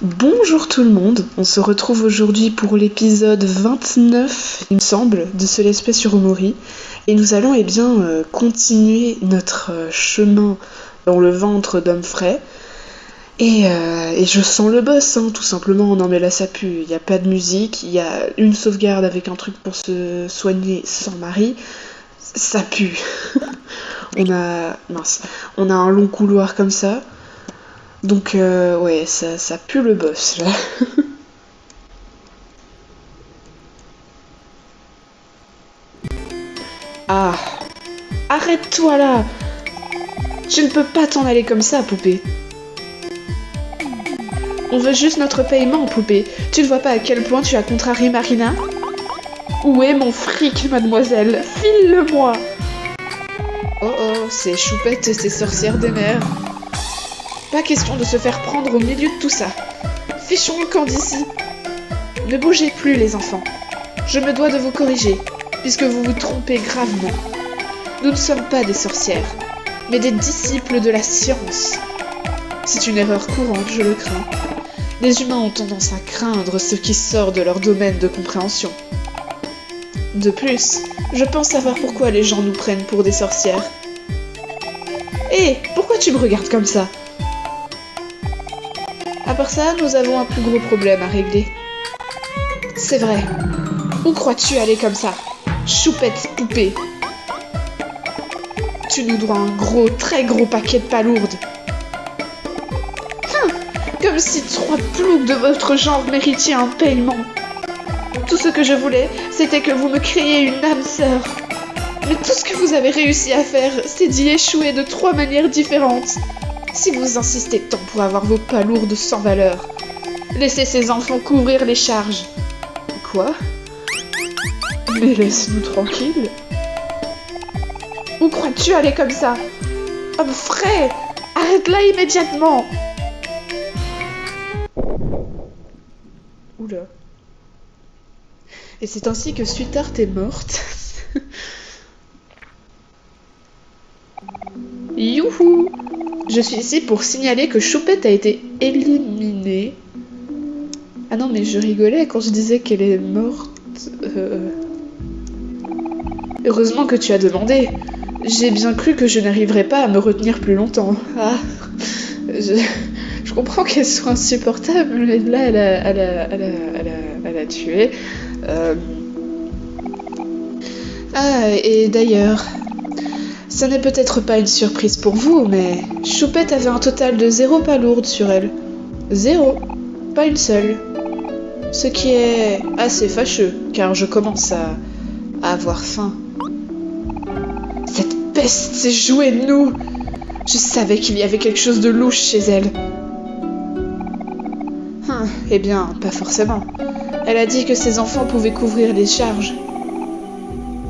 Bonjour tout le monde, on se retrouve aujourd'hui pour l'épisode 29, il me semble, de Ce l'espèce sur Omori. Et nous allons continuer notre chemin dans le ventre d'homme frais. Et je sens le boss, tout simplement, non mais là ça pue, il n'y a pas de musique, il y a une sauvegarde avec un truc pour se soigner sans mari, ça pue. On a un long couloir comme ça, donc ouais, ça pue le boss là. Ah, arrête-toi là! Tu ne peux pas t'en aller comme ça, poupée. On veut juste notre paiement, poupée. Tu ne vois pas à quel point tu as contrarié Marina? Où est mon fric, mademoiselle? File-le-moi! Oh oh, c'est Choupette et ses sorcières des mers. Pas question de se faire prendre au milieu de tout ça. Fichons le camp d'ici. Ne bougez plus, les enfants. Je me dois de vous corriger, puisque vous vous trompez gravement. Nous ne sommes pas des sorcières, mais des disciples de la science. C'est une erreur courante, je le crains. Les humains ont tendance à craindre ce qui sort de leur domaine de compréhension. De plus, je pense savoir pourquoi les gens nous prennent pour des sorcières. Hé, pourquoi tu me regardes comme ça? À part ça, nous avons un plus gros problème à régler. C'est vrai. Où crois-tu aller comme ça? Choupette poupée. Tu nous dois un gros, très gros paquet de palourdes. Comme si 3 ploucs de votre genre méritiez un paiement. Tout ce que je voulais, c'était que vous me créiez une âme sœur. Mais tout ce que vous avez réussi à faire, c'est d'y échouer de 3 manières différentes. Si vous insistez tant pour avoir vos palourdes sans valeur, laissez ces enfants couvrir les charges. Quoi? Mais laisse-nous tranquilles. Où crois-tu aller comme ça? Homme frais, arrête-la immédiatement. Oula. Et c'est ainsi que Suitart est morte. Youhou! Je suis ici pour signaler que Choupette a été éliminée. Ah non, mais je rigolais quand je disais qu'elle est morte. Heureusement que tu as demandé. J'ai bien cru que je n'arriverais pas à me retenir plus longtemps. Ah, je comprends qu'elle soit insupportable, mais là, elle a tué. Ah, et d'ailleurs, ça n'est peut-être pas une surprise pour vous, mais Choupette avait un total de 0 palourdes sur elle. 0, pas une seule. Ce qui est assez fâcheux, car je commence à avoir faim. Cette peste s'est jouée de nous. Je savais qu'il y avait quelque chose de louche chez elle. Eh bien, pas forcément. Elle a dit que ses enfants pouvaient couvrir les charges.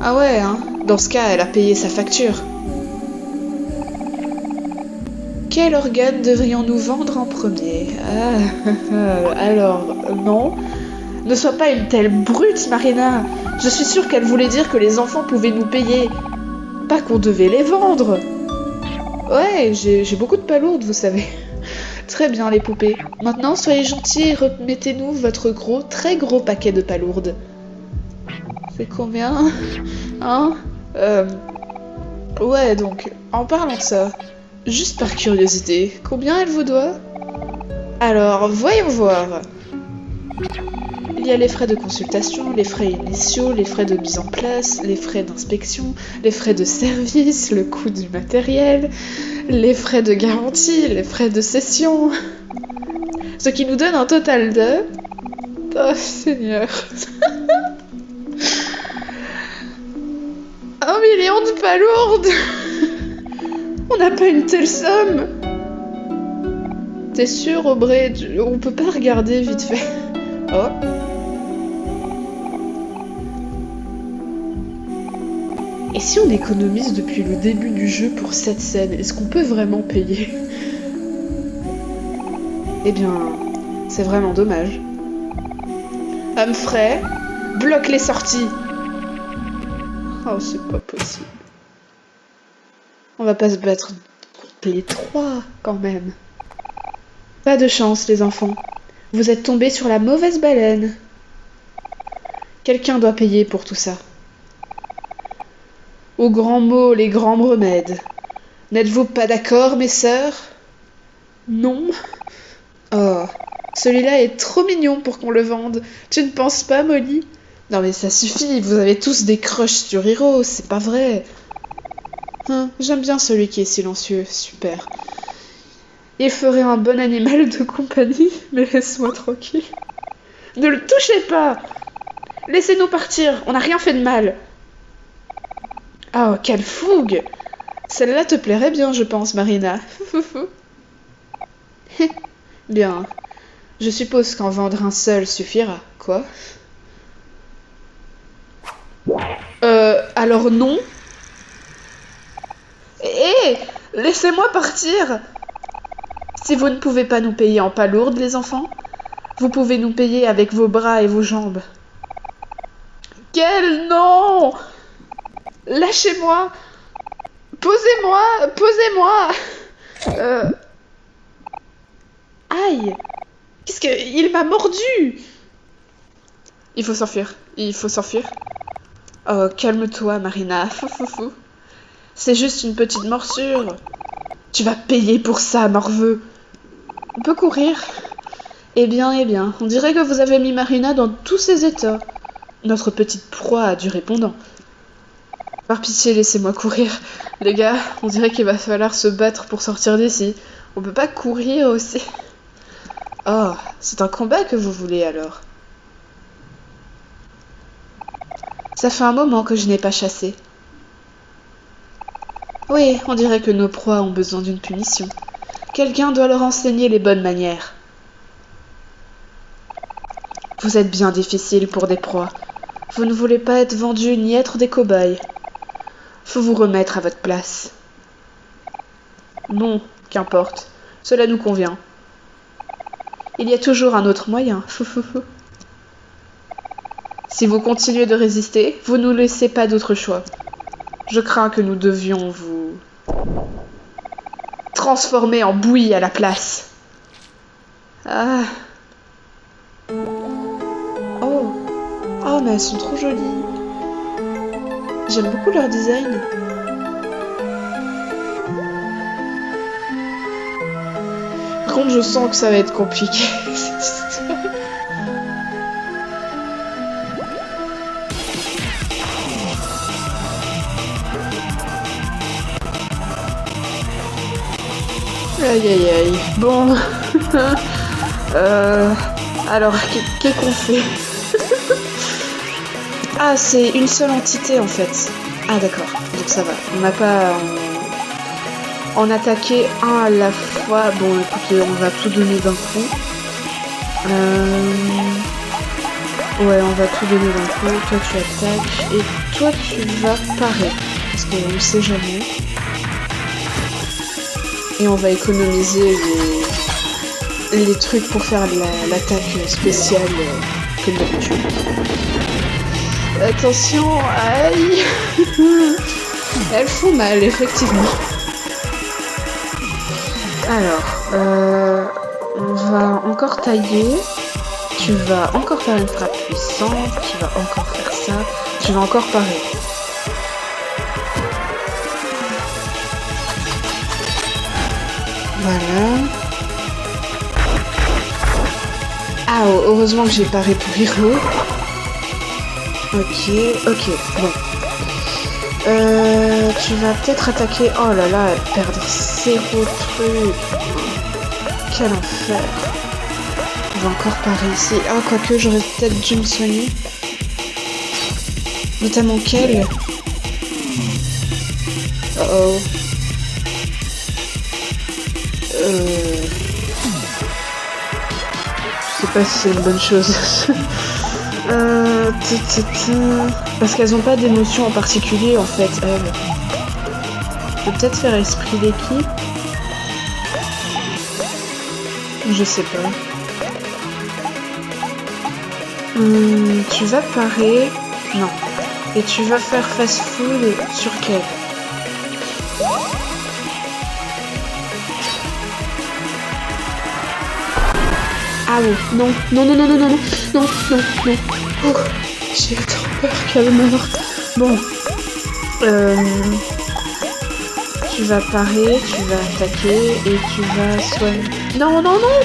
Ah ouais, dans ce cas, elle a payé sa facture. Quel organe devrions-nous vendre en premier? Alors, non. Ne sois pas une telle brute, Marina. Je suis sûre qu'elle voulait dire que les enfants pouvaient nous payer. Pas qu'on devait les vendre. Ouais, j'ai beaucoup de palourdes, vous savez. Très bien, les poupées. Maintenant, soyez gentils et remettez-nous votre gros, très gros paquet de palourdes. C'est combien? Ouais, donc, en parlant de ça, juste par curiosité, combien elle vous doit? Alors, voyons voir. Il y a les frais de consultation, les frais initiaux, les frais de mise en place, les frais d'inspection, les frais de service, le coût du matériel, les frais de garantie, les frais de cession. Ce qui nous donne un total de... Oh Seigneur. 1 million de palourdes. On n'a pas une telle somme. T'es sûr, Aubrey? On peut pas regarder vite fait. Oh. Et si on économise depuis le début du jeu pour cette scène, est-ce qu'on peut vraiment payer? Eh bien, c'est vraiment dommage. Homme frais, bloque les sorties. Oh, c'est pas possible. On va pas se battre contre les 3, quand même. Pas de chance, les enfants. Vous êtes tombé sur la mauvaise baleine. Quelqu'un doit payer pour tout ça. Aux grands mots, les grands remèdes. N'êtes-vous pas d'accord, mes sœurs? Non. Oh, celui-là est trop mignon pour qu'on le vende. Tu ne penses pas, Molly? Non mais ça suffit, vous avez tous des crushs sur Hiro, c'est pas vrai. J'aime bien celui qui est silencieux, super. Il ferait un bon animal de compagnie, mais laisse-moi tranquille. Ne le touchez pas! Laissez-nous partir, on n'a rien fait de mal. Oh, quelle fougue! Celle-là te plairait bien, je pense, Marina. Bien. Je suppose qu'en vendre un seul suffira, quoi? Alors non? Hé! Laissez-moi partir! Si vous ne pouvez pas nous payer en palourdes, les enfants, vous pouvez nous payer avec vos bras et vos jambes. Quel non! Lâchez-moi! Posez-moi! Posez-moi! Aïe! Qu'est-ce que... Il m'a mordu! Il faut s'enfuir. Il faut s'enfuir. Oh, calme-toi, Marina. Fou. C'est juste une petite morsure. Tu vas payer pour ça, morveux. On peut courir. Eh bien, on dirait que vous avez mis Marina dans tous ses états. Notre petite proie a du répondant. Par pitié, laissez-moi courir. Les gars, on dirait qu'il va falloir se battre pour sortir d'ici. On peut pas courir aussi. Oh, c'est un combat que vous voulez alors? Ça fait un moment que je n'ai pas chassé. Oui, on dirait que nos proies ont besoin d'une punition. Quelqu'un doit leur enseigner les bonnes manières. Vous êtes bien difficile pour des proies. Vous ne voulez pas être vendus ni être des cobayes. Faut vous remettre à votre place. Non, qu'importe. Cela nous convient. Il y a toujours un autre moyen. Si vous continuez de résister, vous ne nous laissez pas d'autre choix. Je crains que nous devions vous transformer en bouillie à la place. Ah. Oh, mais elles sont trop jolies. J'aime beaucoup leur design. Par contre, je sens que ça va être compliqué, cette histoire. Aïe. Bon. Alors, qu'est-ce qu'on fait? Ah, c'est une seule entité en fait. Ah d'accord, donc ça va. On n'a pas en attaquer un à la fois. Bon, écoutez, on va tout donner d'un coup. Ouais, on va tout donner d'un coup. Toi, tu attaques et toi, tu vas parer. Parce qu'on ne sait jamais. Et on va économiser les trucs pour faire l'attaque spéciale comme d'habitude. Attention, aïe. Elles font mal, effectivement. Alors, on va encore tailler. Tu vas encore faire une frappe puissante. Tu vas encore faire ça. Tu vas encore parer. Voilà. Ah, heureusement que j'ai paré pour Hiro. Ok, bon. Tu vas peut-être attaquer... Oh là là, elle perd 0 trucs. Quel enfer. On va encore parer ici. Ah, quoique, j'aurais peut-être dû me soigner. Notamment qu'elle. Oh. Je sais pas si c'est une bonne chose. Parce qu'elles ont pas d'émotion en particulier en fait, elles. Je peux peut-être faire esprit d'équipe. Je sais pas. Tu vas parer. Non. Et tu vas faire fast food sur quel? Ah oh, non, non, non, non, non, non, non, non, non, non. Oh, j'ai trop peur qu'elle meure. Bon. Tu vas parer, tu vas attaquer et tu vas soigner. Non, non, non!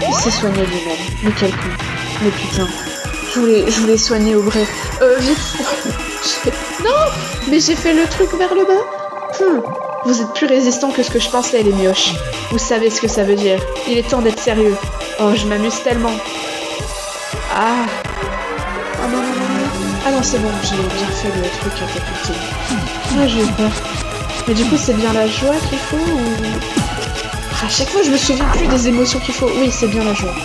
Il s'est soigné lui-même. Mais quel con. Mais putain. Je voulais soigner au vrai. Vite. Non! Mais j'ai fait le truc vers le bas. Vous êtes plus résistant que ce que je pensais, les mioches. Vous savez ce que ça veut dire. Il est temps d'être sérieux. Oh, je m'amuse tellement. Ah. Oh non, non, non, non. Ah non, c'est bon, j'ai bien fait le truc catapulté. Ah, j'ai eu peur. Mais du coup, c'est bien la joie qu'il faut ou... À chaque fois, je me souviens plus des émotions qu'il faut. Oui, c'est bien la joie.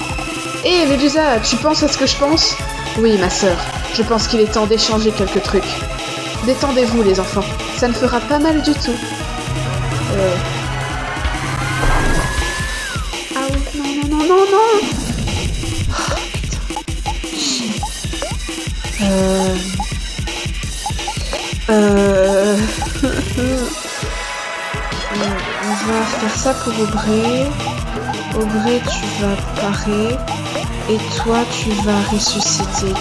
Hé, Médusa, tu penses à ce que je pense? Oui, ma sœur. Je pense qu'il est temps d'échanger quelques trucs. Détendez-vous, les enfants. Ça ne fera pas mal du tout. Ah oui, non, non, non, non, non. Oh, putain. On va faire ça pour Aubrey. Aubrey, tu vas parer. Et toi, tu vas ressusciter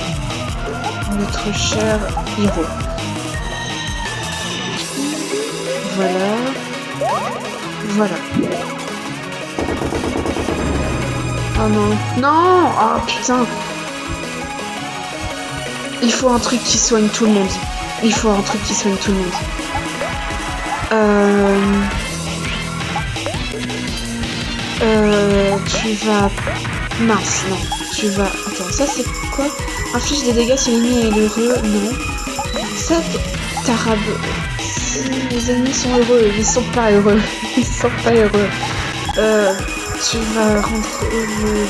notre cher héros. Voilà. Voilà. Oh non. Non! Oh putain! Il faut un truc qui soigne tout le monde. Il faut un truc qui soigne tout le monde. Tu vas... Mince, non. Tu vas... Attends, ça c'est quoi? Inflige des dégâts si l'ennemi est heureux. Non. Ça, t'arabe... Si les ennemis sont heureux, ils sont pas heureux. Ils sont pas heureux. Tu vas rendre heureux.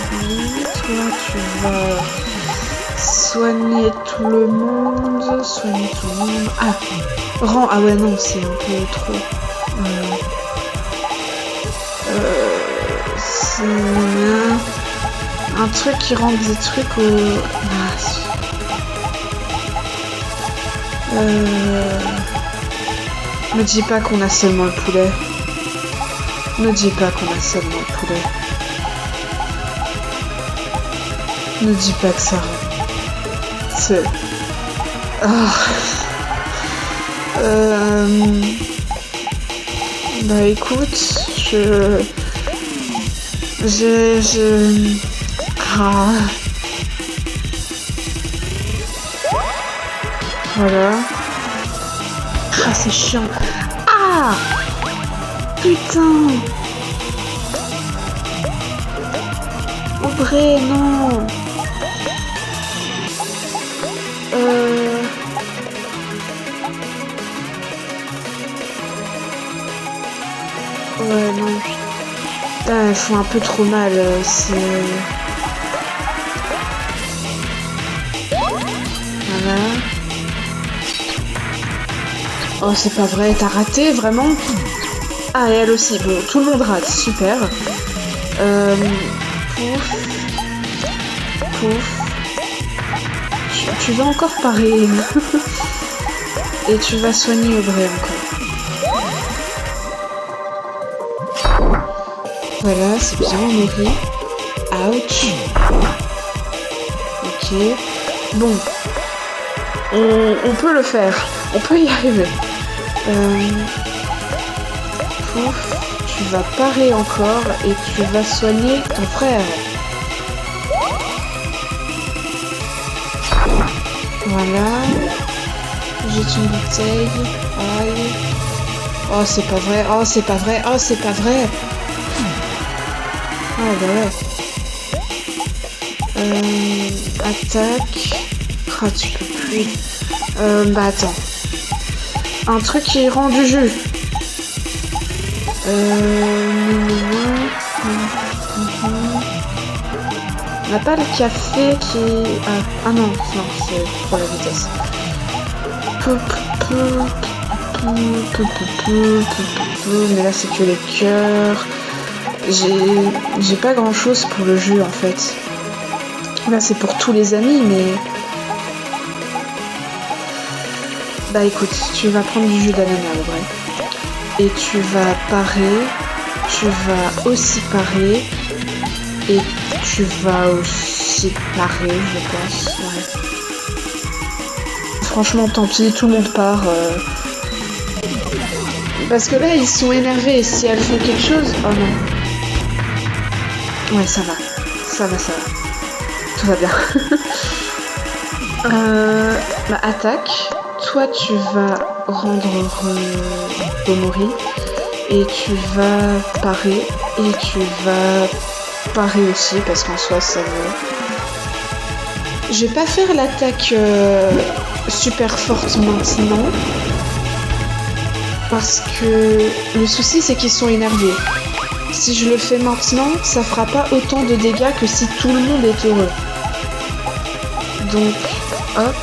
Toi, tu vas... Soigner tout le monde. Soigner tout le monde. Ah! Rends... Ah ouais, non, c'est un peu trop... c'est... Un truc qui rend des trucs au... Me dis pas qu'on a seulement le poulet. Ne dis pas qu'on a seulement le poulet. Ne dis pas que ça... C'est... Bah écoute, Voilà. Ah, c'est chiant. Ah! Putain! Aubrey, non! Ouais, non. Putain, elles font un peu trop mal, c'est... Voilà. Oh, c'est pas vrai, t'as raté, vraiment? Ah, et elle aussi. Bon, tout le monde rate, super. Pouf. Pouf. Tu vas encore parer. Et tu vas soigner Aubrey encore. Voilà, c'est bien, on nourrit. Ouch. Ok. Bon. On peut le faire. On peut y arriver. Pouf. Tu vas parer encore et tu vas soigner ton frère. Voilà. Jette une bouteille. Aïe. Oh, c'est pas vrai. Oh, c'est pas vrai. Oh, c'est pas vrai. Ah, bah ouais. Attaque. Ah, tu peux plus. Bah attends. Un truc qui rend du jus. On n'a pas le café qui... Ah non, non, c'est pour la vitesse. Mais là, c'est que les cœurs. J'ai pas grand chose pour le jus en fait. Là, c'est pour tous les amis, mais... Bah écoute, tu vas prendre du jus d'ananas, en vrai. Et tu vas parer. Tu vas aussi parer. Et tu vas aussi parer, je pense. Ouais. Franchement, tant pis, tout le monde part. Parce que là, ils sont énervés. Si elles font quelque chose... Oh non. Ouais, ça va. Ça va, ça va. Tout va bien. Bah, attaque. Toi, tu vas rendre Omori. Et tu vas parer. Et tu vas parer aussi, parce qu'en soi, ça va. Je vais pas faire l'attaque super forte maintenant. Parce que le souci, c'est qu'ils sont énervés. Si je le fais maintenant, ça fera pas autant de dégâts que si tout le monde est heureux. Donc, hop,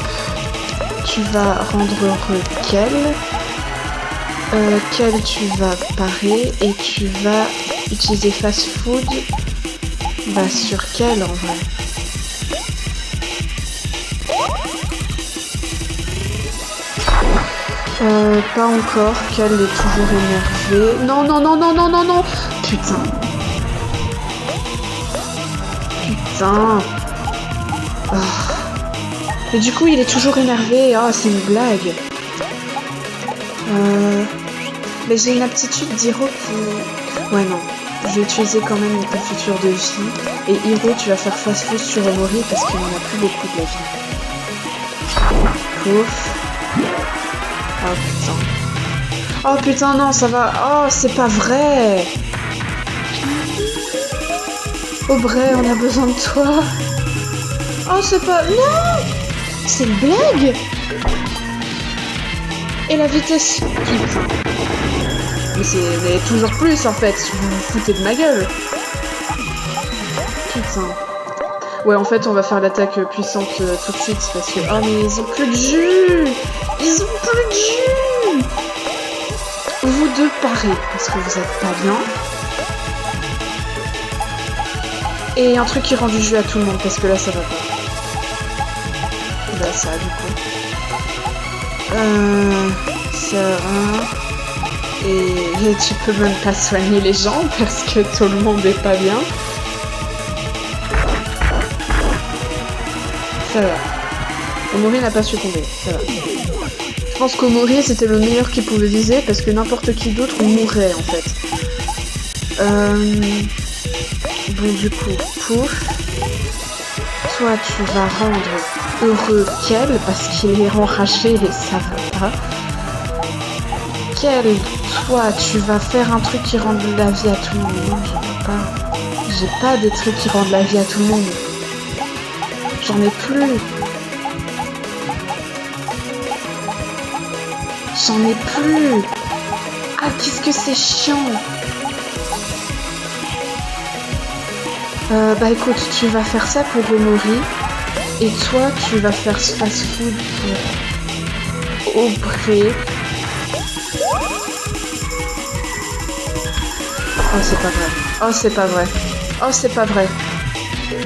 tu vas rendre heureux Kel. Kel, tu vas parer et tu vas utiliser fast food. Bah, sur Kel en vrai. Pas encore, Kel est toujours énervé. Non, non, non, non, non, non, non. Putain. Putain. Oh. Et du coup, il est toujours énervé. Ah, oh, c'est une blague. Mais j'ai une aptitude d'Hiro qui... Ouais, non. Je vais utiliser quand même une confiture de vie. Et Hiro, tu vas faire fast food sur Omori parce qu'il n'en a plus beaucoup de la vie. Pouf. Oh putain. Oh putain, non, ça va. Oh, c'est pas vrai. Aubrey, on a besoin de toi. Oh, c'est pas... Non. C'est une blague. Et la vitesse. Putain. Mais toujours plus, en fait. Vous vous foutez de ma gueule. Putain. Ouais, en fait, on va faire l'attaque puissante tout de suite, parce que... Oh, mais ils ont plus de jus. Ils ont plus de jus. Vous deux parez, parce que vous êtes pas bien. Et un truc qui rend du jus à tout le monde, parce que là, ça va pas. Là, ça, du coup. Ça va. Et tu peux même pas soigner les gens, parce que tout le monde est pas bien. Ça va. Omori n'a pas succombé, ça va. Je pense qu'Omori c'était le meilleur qu'il pouvait viser parce que n'importe qui d'autre mourrait en fait. Bon du coup, pouf. Toi tu vas rendre heureux Kel parce qu'il est enragé et ça va pas. Kel, toi tu vas faire un truc qui rend la vie à tout le monde. Non, je peux pas. J'ai pas des trucs qui rendent la vie à tout le monde. J'en ai plus. J'en ai plus. Ah, qu'est-ce que c'est chiant. Bah écoute, tu vas faire ça pour Omori. Et toi, tu vas faire fast food pour Aubrey. Oh, c'est pas vrai. Oh, c'est pas vrai. Oh, c'est pas vrai.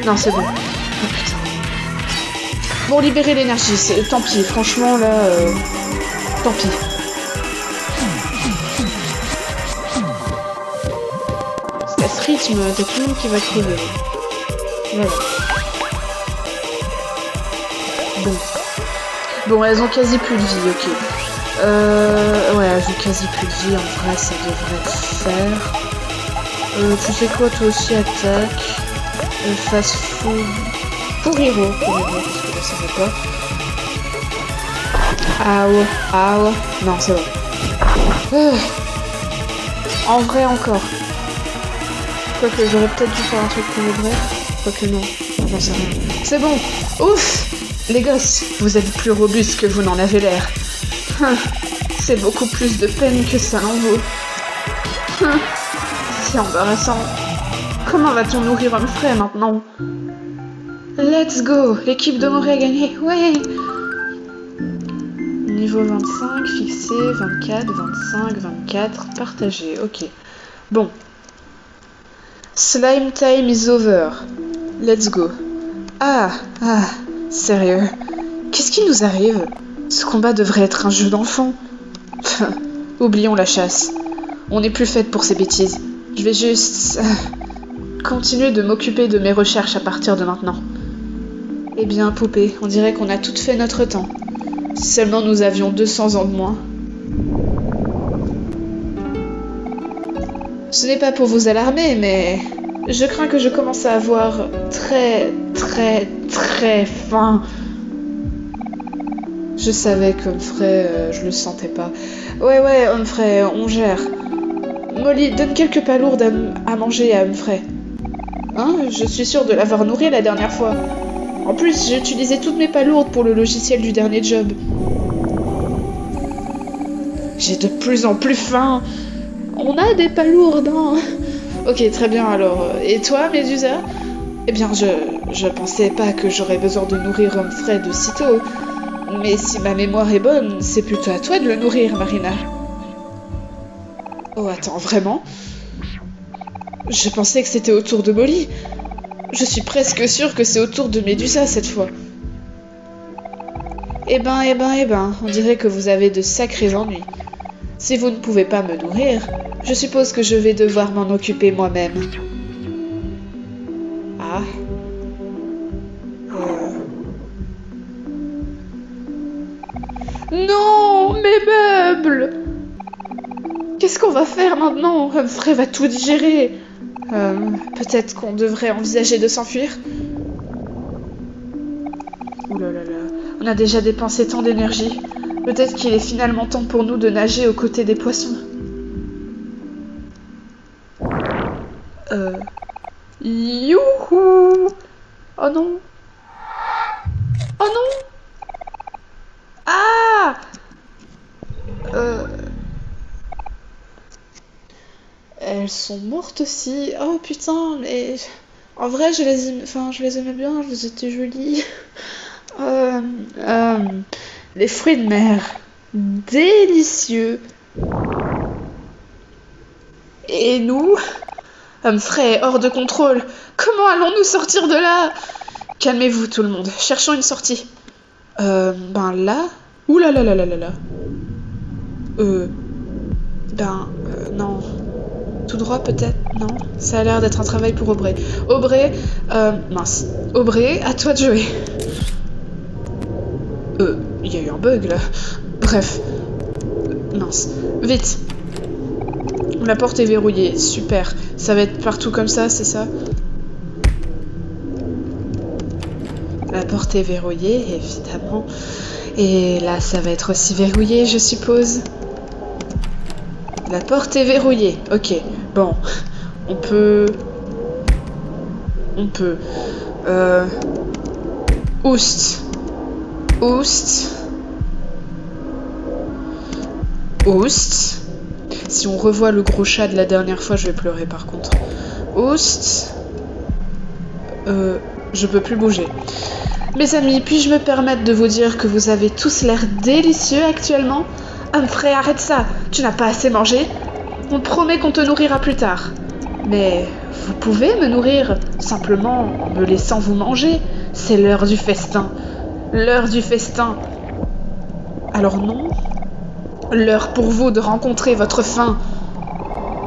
Non, c'est bon. Oh putain. Bon, libérer l'énergie, tant pis. Franchement, là... Tant pis. À ce rythme, t'as tout le monde qui va crever. Voilà. Bon. Bon, elles ont quasi plus de vie, ok. Ouais, elles ont quasi plus de vie. En vrai, ça devrait le faire. Tu sais quoi, toi aussi, attaque. Fast food. Pour Hiro, parce que là, ça va pas. Ah ouais. Non, c'est bon. En vrai, encore. Quoique, j'aurais peut-être dû faire un truc pour le vrai. Quoique, non. J'en sais rien. C'est bon. Ouf. Les gosses, vous êtes plus robustes que vous n'en avez l'air. C'est beaucoup plus de peine que ça n'en vaut. C'est embarrassant. Comment va-t-on nourrir un frais maintenant? Let's go. L'équipe d'Omori a gagné. Ouais. Niveau 25, fixé, 24, 25, 24, partagé, ok. Bon. Slime time is over. Let's go. Ah, sérieux. Qu'est-ce qui nous arrive? Ce combat devrait être un jeu d'enfant. Oublions la chasse. On n'est plus faite pour ces bêtises. Je vais juste... continuer de m'occuper de mes recherches à partir de maintenant. Eh bien, poupée, on dirait qu'on a toutes fait notre temps. Si seulement nous avions 200 ans de moins. Ce n'est pas pour vous alarmer, mais je crains que je commence à avoir très faim. Je savais qu'Humphrey, je le sentais pas. Ouais, Humphrey, on gère. Molly, donne quelques palourdes à manger à Humphrey. Hein, je suis sûre de l'avoir nourri la dernière fois. En plus, j'ai utilisé toutes mes palourdes pour le logiciel du dernier job. J'ai de plus en plus faim. On a des palourdes, hein. Ok, très bien alors. Et toi, Médusa? Eh bien, je pensais pas que j'aurais besoin de nourrir Humphrey de sitôt. Mais si ma mémoire est bonne, c'est plutôt à toi de le nourrir, Marina. Oh, attends, vraiment? Je pensais que c'était au tour de Molly. Je suis presque sûre que c'est au tour de Médusa cette fois. Eh ben, on dirait que vous avez de sacrés ennuis. Si vous ne pouvez pas me nourrir, je suppose que je vais devoir m'en occuper moi-même. Ah. Non, mes meubles! Qu'est-ce qu'on va faire maintenant? Humphrey va tout digérer. Peut-être qu'on devrait envisager de s'enfuir? Ouh là là là, on a déjà dépensé tant d'énergie. Peut-être qu'il est finalement temps pour nous de nager aux côtés des poissons. Youhou! Oh non! Oh non! Ah! Elles sont mortes aussi. Oh putain, mais... En vrai, je les aimais bien, elles étaient jolies. Euh, euh, les fruits de mer. Délicieux. Et nous? Humphrey est hors de contrôle. Comment allons-nous sortir de là? Calmez-vous tout le monde, cherchons une sortie. Ben là? Ouh là là là là là là. Non. Tout droit peut-être? Non. Ça a l'air d'être un travail pour Aubrey. Aubrey, mince. Aubrey, à toi de jouer. Il y a eu un bug là. Bref. Mince. Vite. La porte est verrouillée. Super. Ça va être partout comme ça, c'est ça? La porte est verrouillée, évidemment. Et là, ça va être aussi verrouillé, je suppose. La porte est verrouillée. Ok. Bon. On peut... Oust. Si on revoit le gros chat de la dernière fois, je vais pleurer par contre. Oust. Je peux plus bouger. Mes amis, puis-je me permettre de vous dire que vous avez tous l'air délicieux actuellement? Humphrey, arrête ça! Tu n'as pas assez mangé? On promet qu'on te nourrira plus tard. Mais vous pouvez me nourrir simplement en me laissant vous manger. C'est l'heure du festin. L'heure du festin. Alors non? L'heure pour vous de rencontrer votre faim.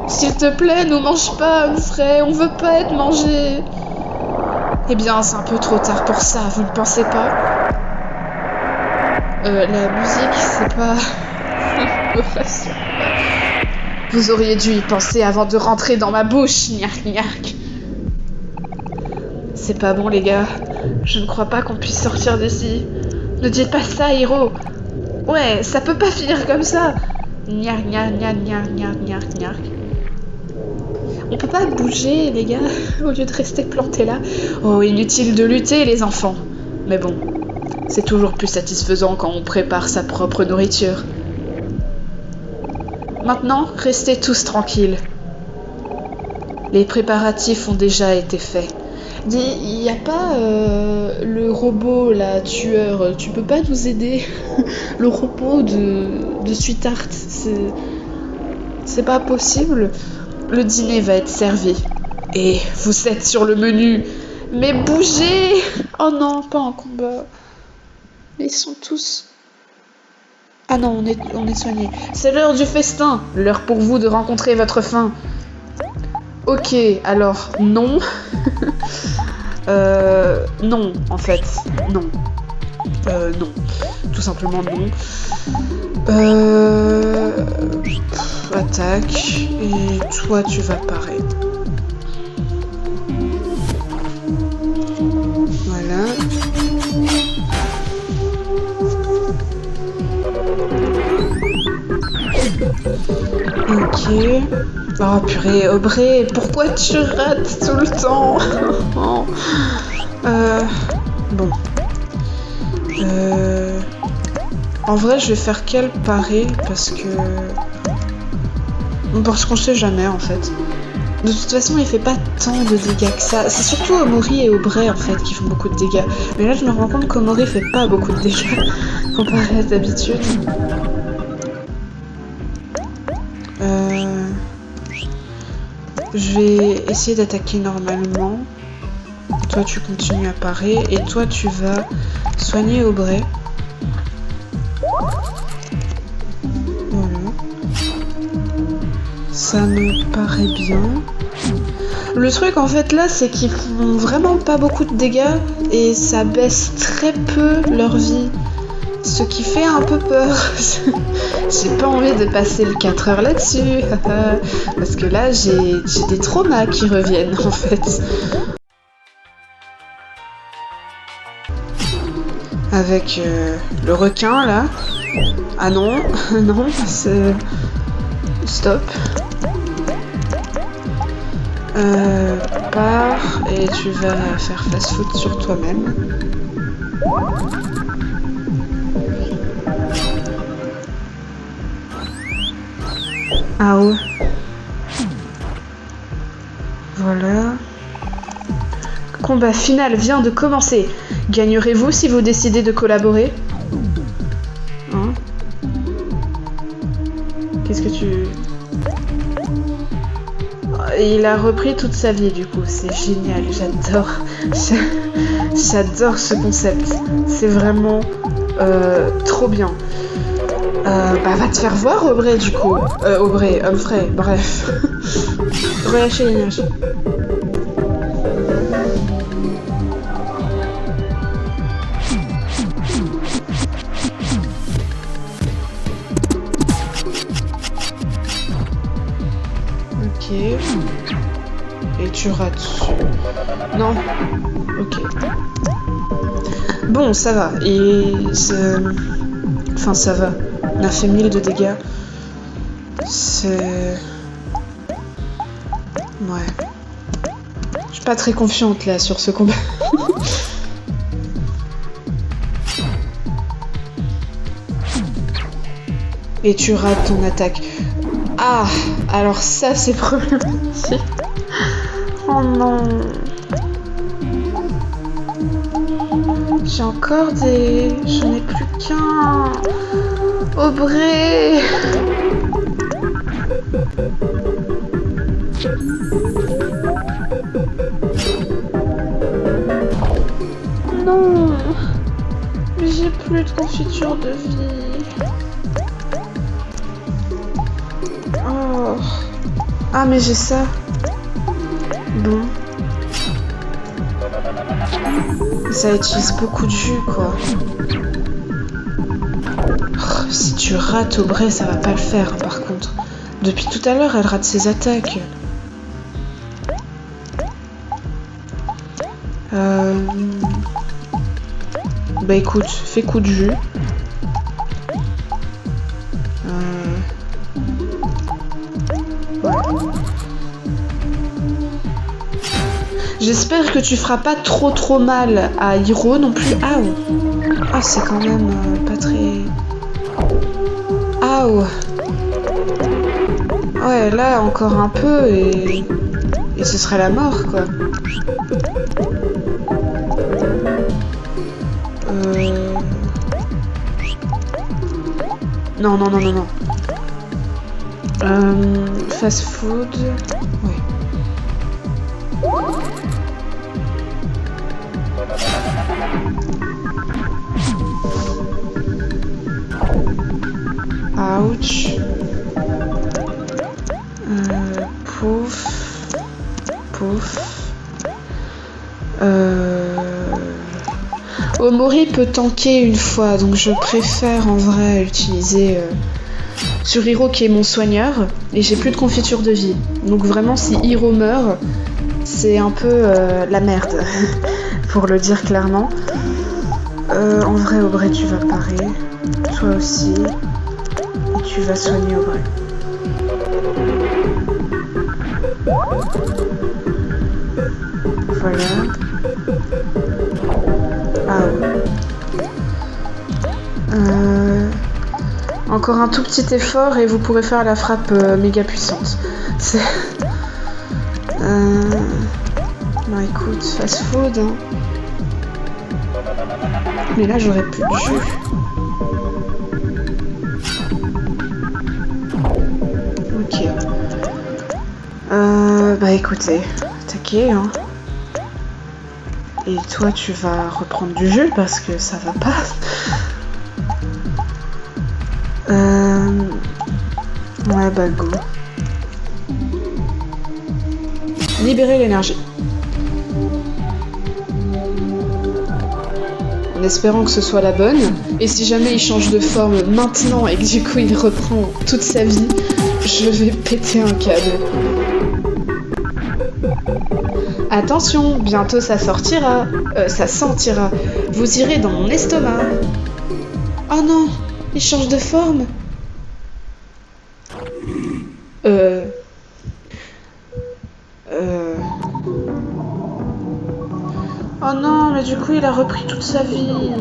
S'il te plaît, nous mange pas, Humphrey, on veut pas être mangé. Eh bien, c'est un peu trop tard pour ça, vous ne pensez pas? La musique, c'est pas... Vous auriez dû y penser avant de rentrer dans ma bouche, gnac gnac. C'est pas bon, les gars. Je ne crois pas qu'on puisse sortir d'ici. Ne dites pas ça, Hiro. Ouais, ça peut pas finir comme ça. Gnac gnac gnac gnac gnac gnac gnac. On peut pas bouger, les gars, au lieu de rester plantés là. Oh, inutile de lutter, les enfants. Mais bon, c'est toujours plus satisfaisant quand on prépare sa propre nourriture. Maintenant, restez tous tranquilles. Les préparatifs ont déjà été faits. Dis, il n'y a pas le robot, là, tueur, tu peux pas nous aider? Le robot de Sweetheart, c'est pas possible? Le dîner va être servi. Et vous êtes sur le menu. Mais bougez! Oh non, pas en combat. Mais ils sont tous... Ah non, on est soignés. C'est l'heure du festin. L'heure pour vous de rencontrer votre faim. Ok, alors non. Non, en fait. Non. Non. Tout simplement non. Attaque. Et toi, tu vas parer. Voilà. Ok. Oh purée, Aubrey, pourquoi tu rates tout le temps? Bon. En vrai, je vais faire quel parer parce que... Parce qu'on sait jamais, en fait. De toute façon, il fait pas tant de dégâts que ça. C'est surtout Omori et Aubrey, en fait, qui font beaucoup de dégâts. Mais là, je me rends compte qu'Omori fait pas beaucoup de dégâts comparé à d'habitude. Je vais essayer d'attaquer normalement. Toi, tu continues à parer. Et toi, tu vas soigner Aubrey. Voilà. Ça me paraît bien. Le truc, en fait, là, c'est qu'ils font vraiment pas beaucoup de dégâts. Et ça baisse très peu leur vie. Ce qui fait un peu peur. J'ai pas envie de passer le 4 heures là-dessus. Parce que là, j'ai des traumas qui reviennent, en fait. Avec le requin, là. Ah non, non, c'est... Stop. Pars et tu vas faire fast-food sur toi-même. Ah ouais. Voilà. Combat final vient de commencer. Gagnerez-vous si vous décidez de collaborer? Hein? Qu'est-ce que tu... Il a repris toute sa vie du coup, c'est génial, j'adore. J'adore ce concept. C'est vraiment trop bien. Bah va te faire voir Aubrey du coup. Aubrey, Humphrey, bref. Relâchez l'énergie. Ok. Et tu rates. Non. Ok. Bon, ça va. Et... Enfin, ça va. On a fait 1000 de dégâts. C'est... Ouais. Je suis pas très confiante là sur ce combat. Et tu rates ton attaque. Ah, alors ça c'est problématique. Oh non. J'ai encore des... J'en ai plus qu'un. Aubrey. Non. J'ai plus de confiture de vie. Oh. Ah mais j'ai ça. Bon. Ça utilise beaucoup de jus quoi. Oh, si tu rates Aubrey, ça va pas le faire par contre. Depuis tout à l'heure, elle rate ses attaques. Bah écoute, fais coup de jus. Ouais. J'espère que tu feras pas trop mal à Hiro non plus. Ah ouais. Ah c'est quand même pas très... Ah ouais. Ouais, là encore un peu et ce serait la mort quoi. Non. Fast food. Ouais. Ouch. Pouf. Omori peut tanker une fois, donc je préfère en vrai utiliser Surhiro qui est mon soigneur, et j'ai plus de confiture de vie. Donc vraiment, si Hiro meurt, c'est un peu la merde, pour le dire clairement. En vrai, Aubrey, tu vas parer. Toi aussi. Et tu vas soigner Aubrey. Voilà. Ah oui. Encore un tout petit effort et vous pourrez faire la frappe méga puissante. C'est... Non écoute, fast food. Hein. Mais là j'aurais plus de jus. Ok. Bah écoutez, attaquez hein. Et toi tu vas reprendre du jus parce que ça va pas. Ouais bah go. Libérer l'énergie. En espérant que ce soit la bonne. Et si jamais il change de forme maintenant et que du coup il reprend toute sa vie, je vais péter un câble. Attention, bientôt ça sortira. Ça sentira. Vous irez dans mon estomac. Oh non, il change de forme. Oh non, mais du coup il a repris toute sa vie.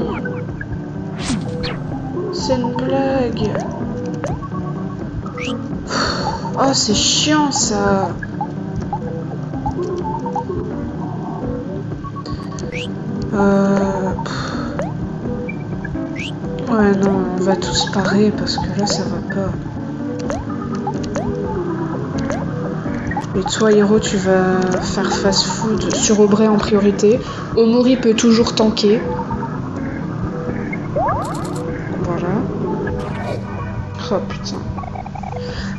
C'est une blague. Oh, c'est chiant ça. Ouais non, on va tous parer parce que là ça va pas. Et toi, Hiro, tu vas faire fast-food sur Aubrey en priorité. Omori peut toujours tanker. Voilà. Oh putain.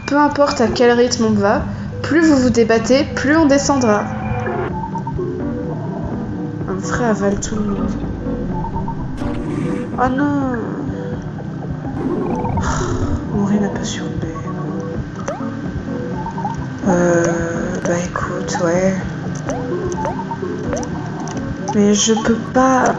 Peu importe à quel rythme on va, plus vous vous débattez, plus on descendra. Un frais avale tout le monde. Oh non. Omori n'a pas survé. Bah écoute, ouais. Mais je peux pas...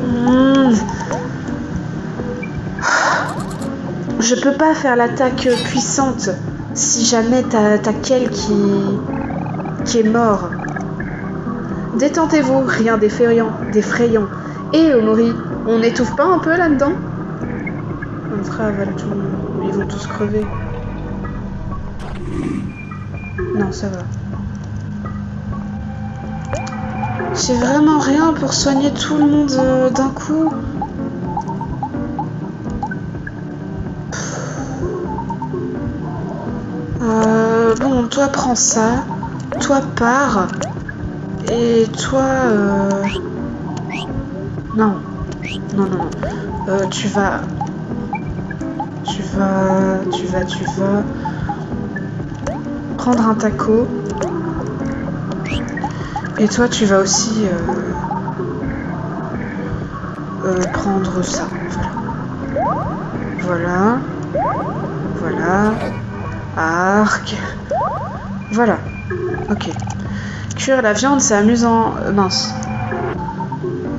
Je peux pas faire l'attaque puissante si jamais t'as Kel qui est mort. Détentez-vous, rien d'effrayant. Et Omori, on n'étouffe pas un peu là-dedans? On fera avale tout, ils vont tous crever. Non, ça va. J'ai vraiment rien pour soigner tout le monde d'un coup. Bon, toi prends ça. Toi pars. Et toi... Non. Non. Tu vas... prendre un taco. Et toi, tu vas aussi prendre ça. Voilà. Arc. Voilà. Ok. Cuire la viande, c'est amusant. Mince.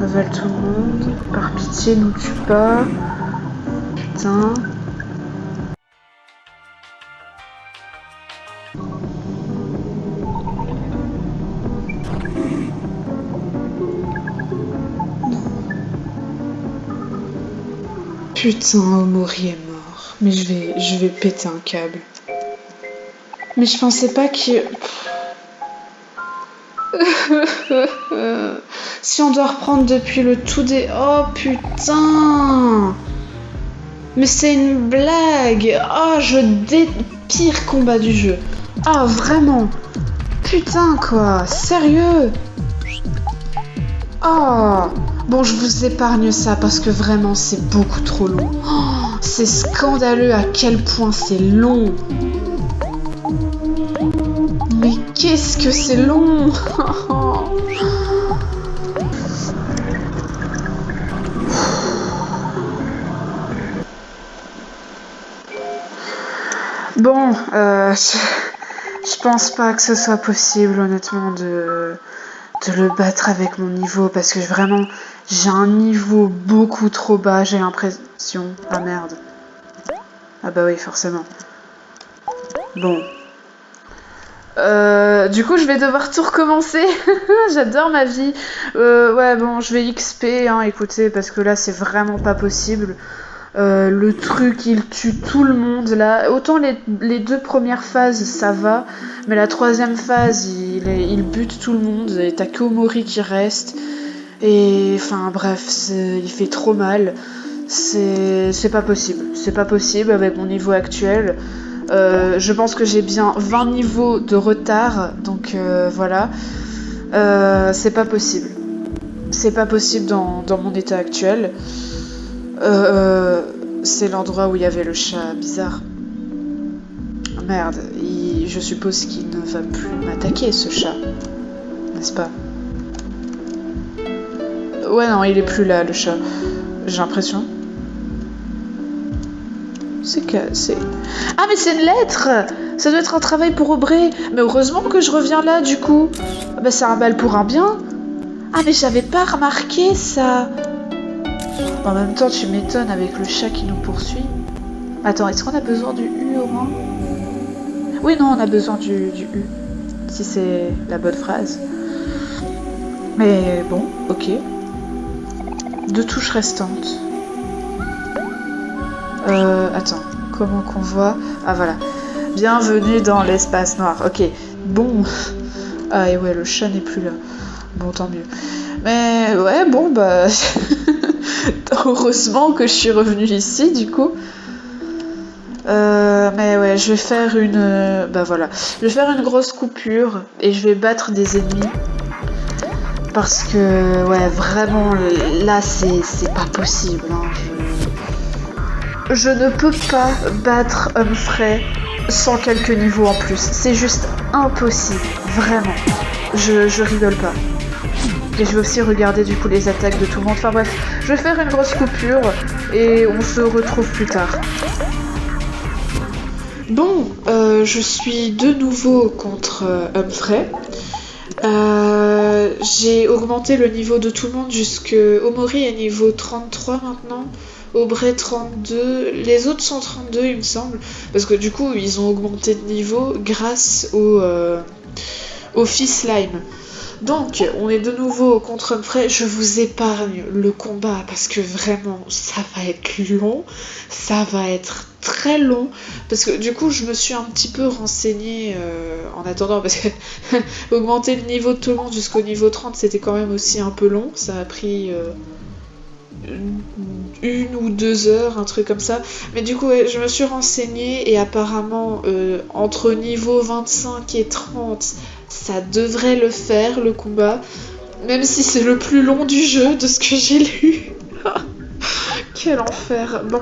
Avale tout le monde. Par pitié, nous tue pas. Putain. Putain, Omori est mort. Mais je vais péter un câble. Mais je pensais pas qu'il... Si on doit reprendre depuis le tout des... Oh putain. Mais c'est une blague. Oh, pire combat du jeu. Ah, vraiment. Putain, quoi. Sérieux. Oh. Bon, je vous épargne ça parce que vraiment, c'est beaucoup trop long. Oh, c'est scandaleux à quel point c'est long. Mais qu'est-ce que c'est long. Bon, je pense pas que ce soit possible, honnêtement, de le battre avec mon niveau, parce que vraiment, j'ai un niveau beaucoup trop bas, j'ai l'impression. Ah merde. Ah bah oui, forcément. Bon. Du coup, je vais devoir tout recommencer. J'adore ma vie. Ouais, bon, je vais XP, hein, écoutez, parce que là, c'est vraiment pas possible. Le truc, il tue tout le monde là. Autant les 2 premières phases, ça va, mais la 3e phase, il bute tout le monde. Et t'as que Omori qui reste. Et enfin bref, il fait trop mal. C'est pas possible. C'est pas possible avec mon niveau actuel. Je pense que j'ai bien 20 niveaux de retard, donc voilà. C'est pas possible. C'est pas possible dans mon état actuel. C'est l'endroit où il y avait le chat bizarre. Merde, je suppose qu'il ne va plus m'attaquer, ce chat. N'est-ce pas? Ouais, non, il est plus là, le chat. J'ai l'impression. C'est... Ah, mais c'est une lettre! Ça doit être un travail pour Aubrey. Mais heureusement que je reviens là, du coup. Bah, c'est un mal pour un bien. Ah, mais j'avais pas remarqué ça. En même temps, tu m'étonnes avec le chat qui nous poursuit. Attends, est-ce qu'on a besoin du U au moins? Oui, non, on a besoin du U. Si c'est la bonne phrase. Mais bon, ok. 2 touches restantes. Attends, comment qu'on voit? Ah voilà. Bienvenue dans l'espace noir. Ok, bon. Ah et ouais, le chat n'est plus là. Bon, tant mieux. Mais ouais, bon, bah... Heureusement que je suis revenue ici, du coup. Mais ouais, je vais faire une... bah voilà. Je vais faire une grosse coupure et je vais battre des ennemis. Parce que, ouais, vraiment, là, c'est pas possible. Hein. Je ne peux pas battre Humphrey sans quelques niveaux en plus. C'est juste impossible, vraiment. Je rigole pas. Et je vais aussi regarder du coup les attaques de tout le monde. Enfin bref, je vais faire une grosse coupure et on se retrouve plus tard. Bon, je suis de nouveau contre Humphrey. J'ai augmenté le niveau de tout le monde jusque Omori est niveau 33 maintenant, Aubrey 32, les autres sont 32 il me semble, parce que du coup ils ont augmenté de niveau grâce au fils slime. Donc on est de nouveau contre Humphrey, je vous épargne le combat parce que vraiment ça va être long, ça va être très long, parce que du coup je me suis un petit peu renseignée en attendant, parce que augmenter le niveau de tout le monde jusqu'au niveau 30 c'était quand même aussi un peu long, ça a pris 1 ou 2 heures, un truc comme ça, mais du coup ouais, je me suis renseignée et apparemment entre niveau 25 et 30 ça devrait le faire le combat, même si c'est le plus long du jeu de ce que j'ai lu. Quel enfer. Bon,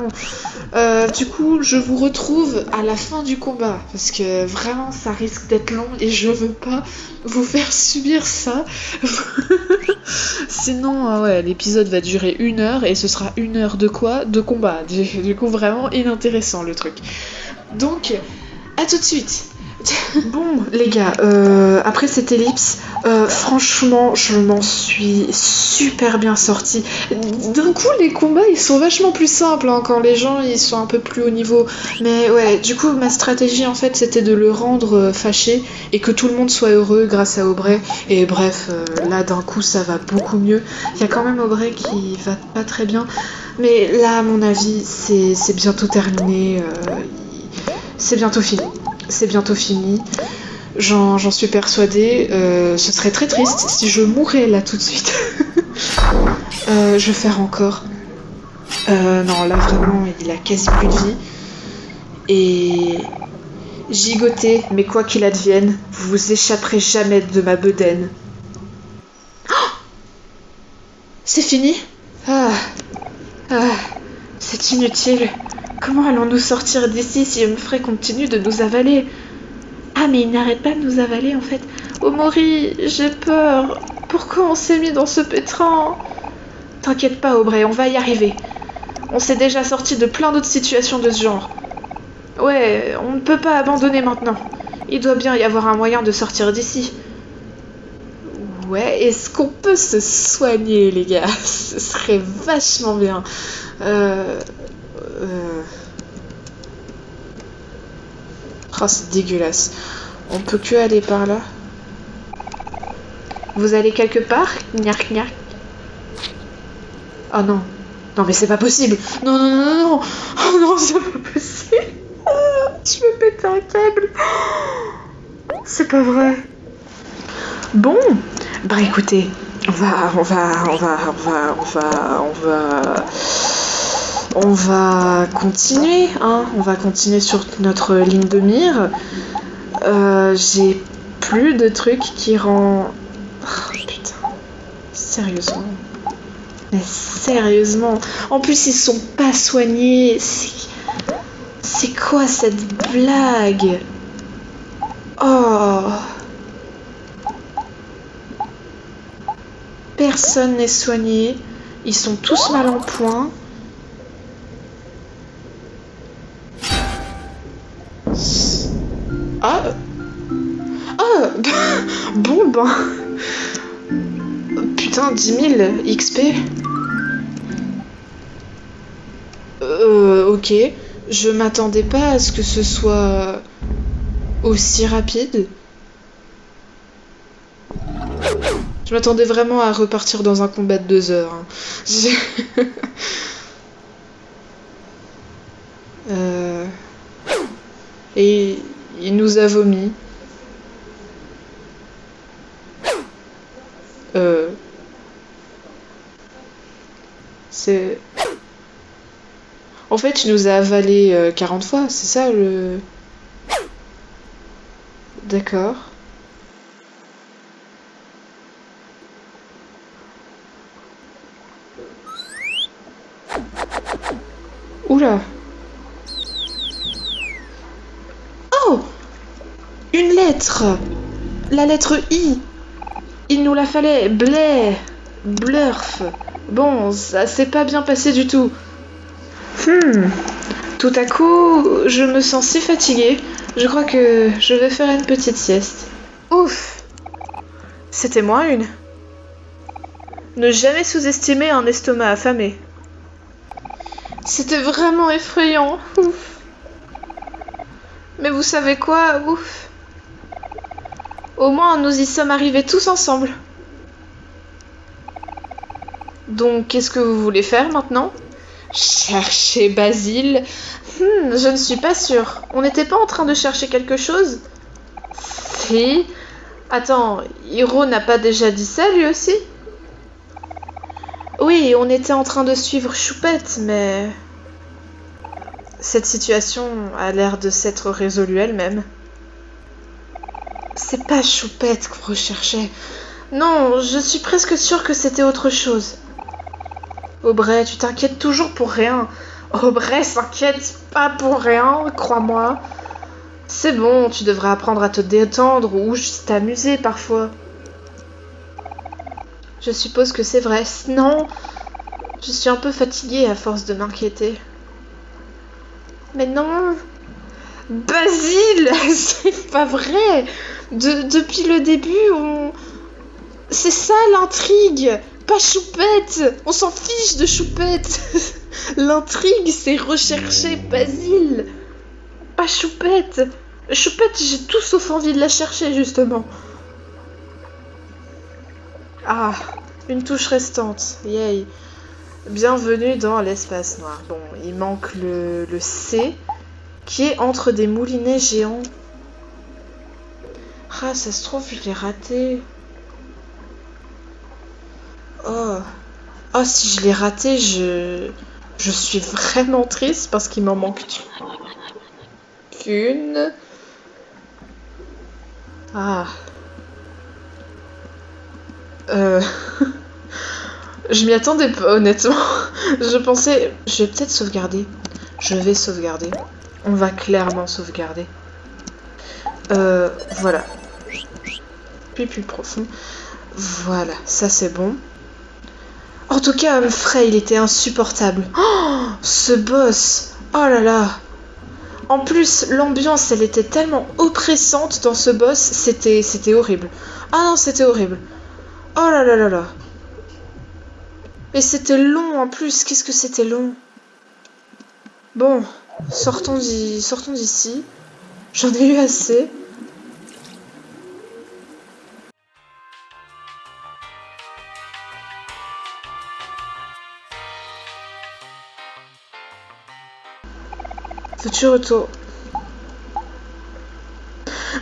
du coup, je vous retrouve à la fin du combat, parce que vraiment, ça risque d'être long et je veux pas vous faire subir ça. Sinon, ouais, l'épisode va durer 1 heure et ce sera 1 heure de quoi? De combat. Du coup, vraiment inintéressant le truc. Donc, à tout de suite. Bon, les gars, après cette ellipse, franchement, je m'en suis super bien sortie. D'un coup, les combats, ils sont vachement plus simples hein, quand les gens ils sont un peu plus haut niveau. Mais ouais, du coup, ma stratégie, en fait, c'était de le rendre fâché et que tout le monde soit heureux grâce à Aubrey. Et bref, là, d'un coup, ça va beaucoup mieux. Il y a quand même Aubrey qui va pas très bien. Mais là, à mon avis, c'est bientôt terminé. C'est bientôt fini. C'est bientôt fini. J'en suis persuadée. Ce serait très triste si je mourais là tout de suite. Je vais faire encore. Non, là vraiment, il a quasi plus de vie. Et gigoter, mais quoi qu'il advienne, vous vous échapperez jamais de ma bedaine. Oh, c'est fini? Ah, c'est inutile. Comment allons-nous sortir d'ici si Humphrey continue de nous avaler? Ah, mais il n'arrête pas de nous avaler en fait. Omori, j'ai peur. Pourquoi on s'est mis dans ce pétrin? T'inquiète pas, Aubrey, on va y arriver. On s'est déjà sorti de plein d'autres situations de ce genre. Ouais, on ne peut pas abandonner maintenant. Il doit bien y avoir un moyen de sortir d'ici. Ouais, est-ce qu'on peut se soigner, les gars? Ce serait vachement bien. Euh... euh... Oh, c'est dégueulasse. On peut que aller par là. Vous allez quelque part? Gnac gnac. Oh non. Non mais c'est pas possible. Non non non non non. Oh non, c'est pas possible. Je vais péter un câble. C'est pas vrai. Bon, bah écoutez, on va continuer, hein. On va continuer sur notre ligne de mire. J'ai plus de trucs qui rend. Oh, putain, sérieusement. Mais sérieusement. En plus, ils sont pas soignés. C'est quoi cette blague? Oh. Personne n'est soigné. Ils sont tous mal en point. Ah. Ah. Bon ben. Putain, 10 000 XP. Ok. Je m'attendais pas à ce que ce soit aussi rapide. Je m'attendais vraiment à repartir dans un combat de 2 heures. Hein. Et il nous a vomi. C'est... En fait, il nous a avalé 40 fois, c'est ça le... D'accord. Oula. Oh! Une lettre! La lettre I! Il nous la fallait. Blé! Blurf! Bon, ça s'est pas bien passé du tout. Tout à coup, je me sens si fatiguée. Je crois que je vais faire une petite sieste. Ouf! C'était moins une. Ne jamais sous-estimer un estomac affamé. C'était vraiment effrayant. Ouf. Mais vous savez quoi? Ouf. Au moins, nous y sommes arrivés tous ensemble. Donc, qu'est-ce que vous voulez faire maintenant? Chercher Basile? Je ne suis pas sûre. On n'était pas en train de chercher quelque chose? Si. Attends, Hiro n'a pas déjà dit ça lui aussi? Oui, on était en train de suivre Choupette, mais... Cette situation a l'air de s'être résolue elle-même. C'est pas Choupette qu'on recherchait. Non, je suis presque sûre que c'était autre chose. Aubrey, tu t'inquiètes toujours pour rien. Aubrey s'inquiète pas pour rien, crois-moi. C'est bon, tu devrais apprendre à te détendre ou juste t'amuser parfois. Je suppose que c'est vrai. Non, je suis un peu fatiguée à force de m'inquiéter. Mais non, Basile, c'est pas vrai. Depuis le début, c'est ça l'intrigue. Pas Choupette. On s'en fiche de Choupette. L'intrigue, c'est rechercher Basile. Pas Choupette. Choupette, j'ai tout sauf envie de la chercher, justement. Ah, une touche restante. Yay. Bienvenue dans l'espace noir. Bon, il manque le C, qui est entre des moulinets géants. Ah, ça se trouve, je l'ai raté. Oh. Oh, si je l'ai raté, je suis vraiment triste parce qu'il m'en manque qu'une. Ah. Je m'y attendais pas, honnêtement. Je pensais... Je vais peut-être sauvegarder. Je vais sauvegarder. On va clairement sauvegarder. Voilà. Puis plus profond. Voilà, ça c'est bon. En tout cas, Frey, il était insupportable. Oh, ce boss. Oh là là. En plus, l'ambiance, elle était tellement oppressante dans ce boss, c'était horrible. Ah non, c'était horrible. Oh là là là là. Et c'était long en plus, qu'est-ce que c'était long. Bon, sortons d'ici. J'en ai eu assez. Veux-tu retour?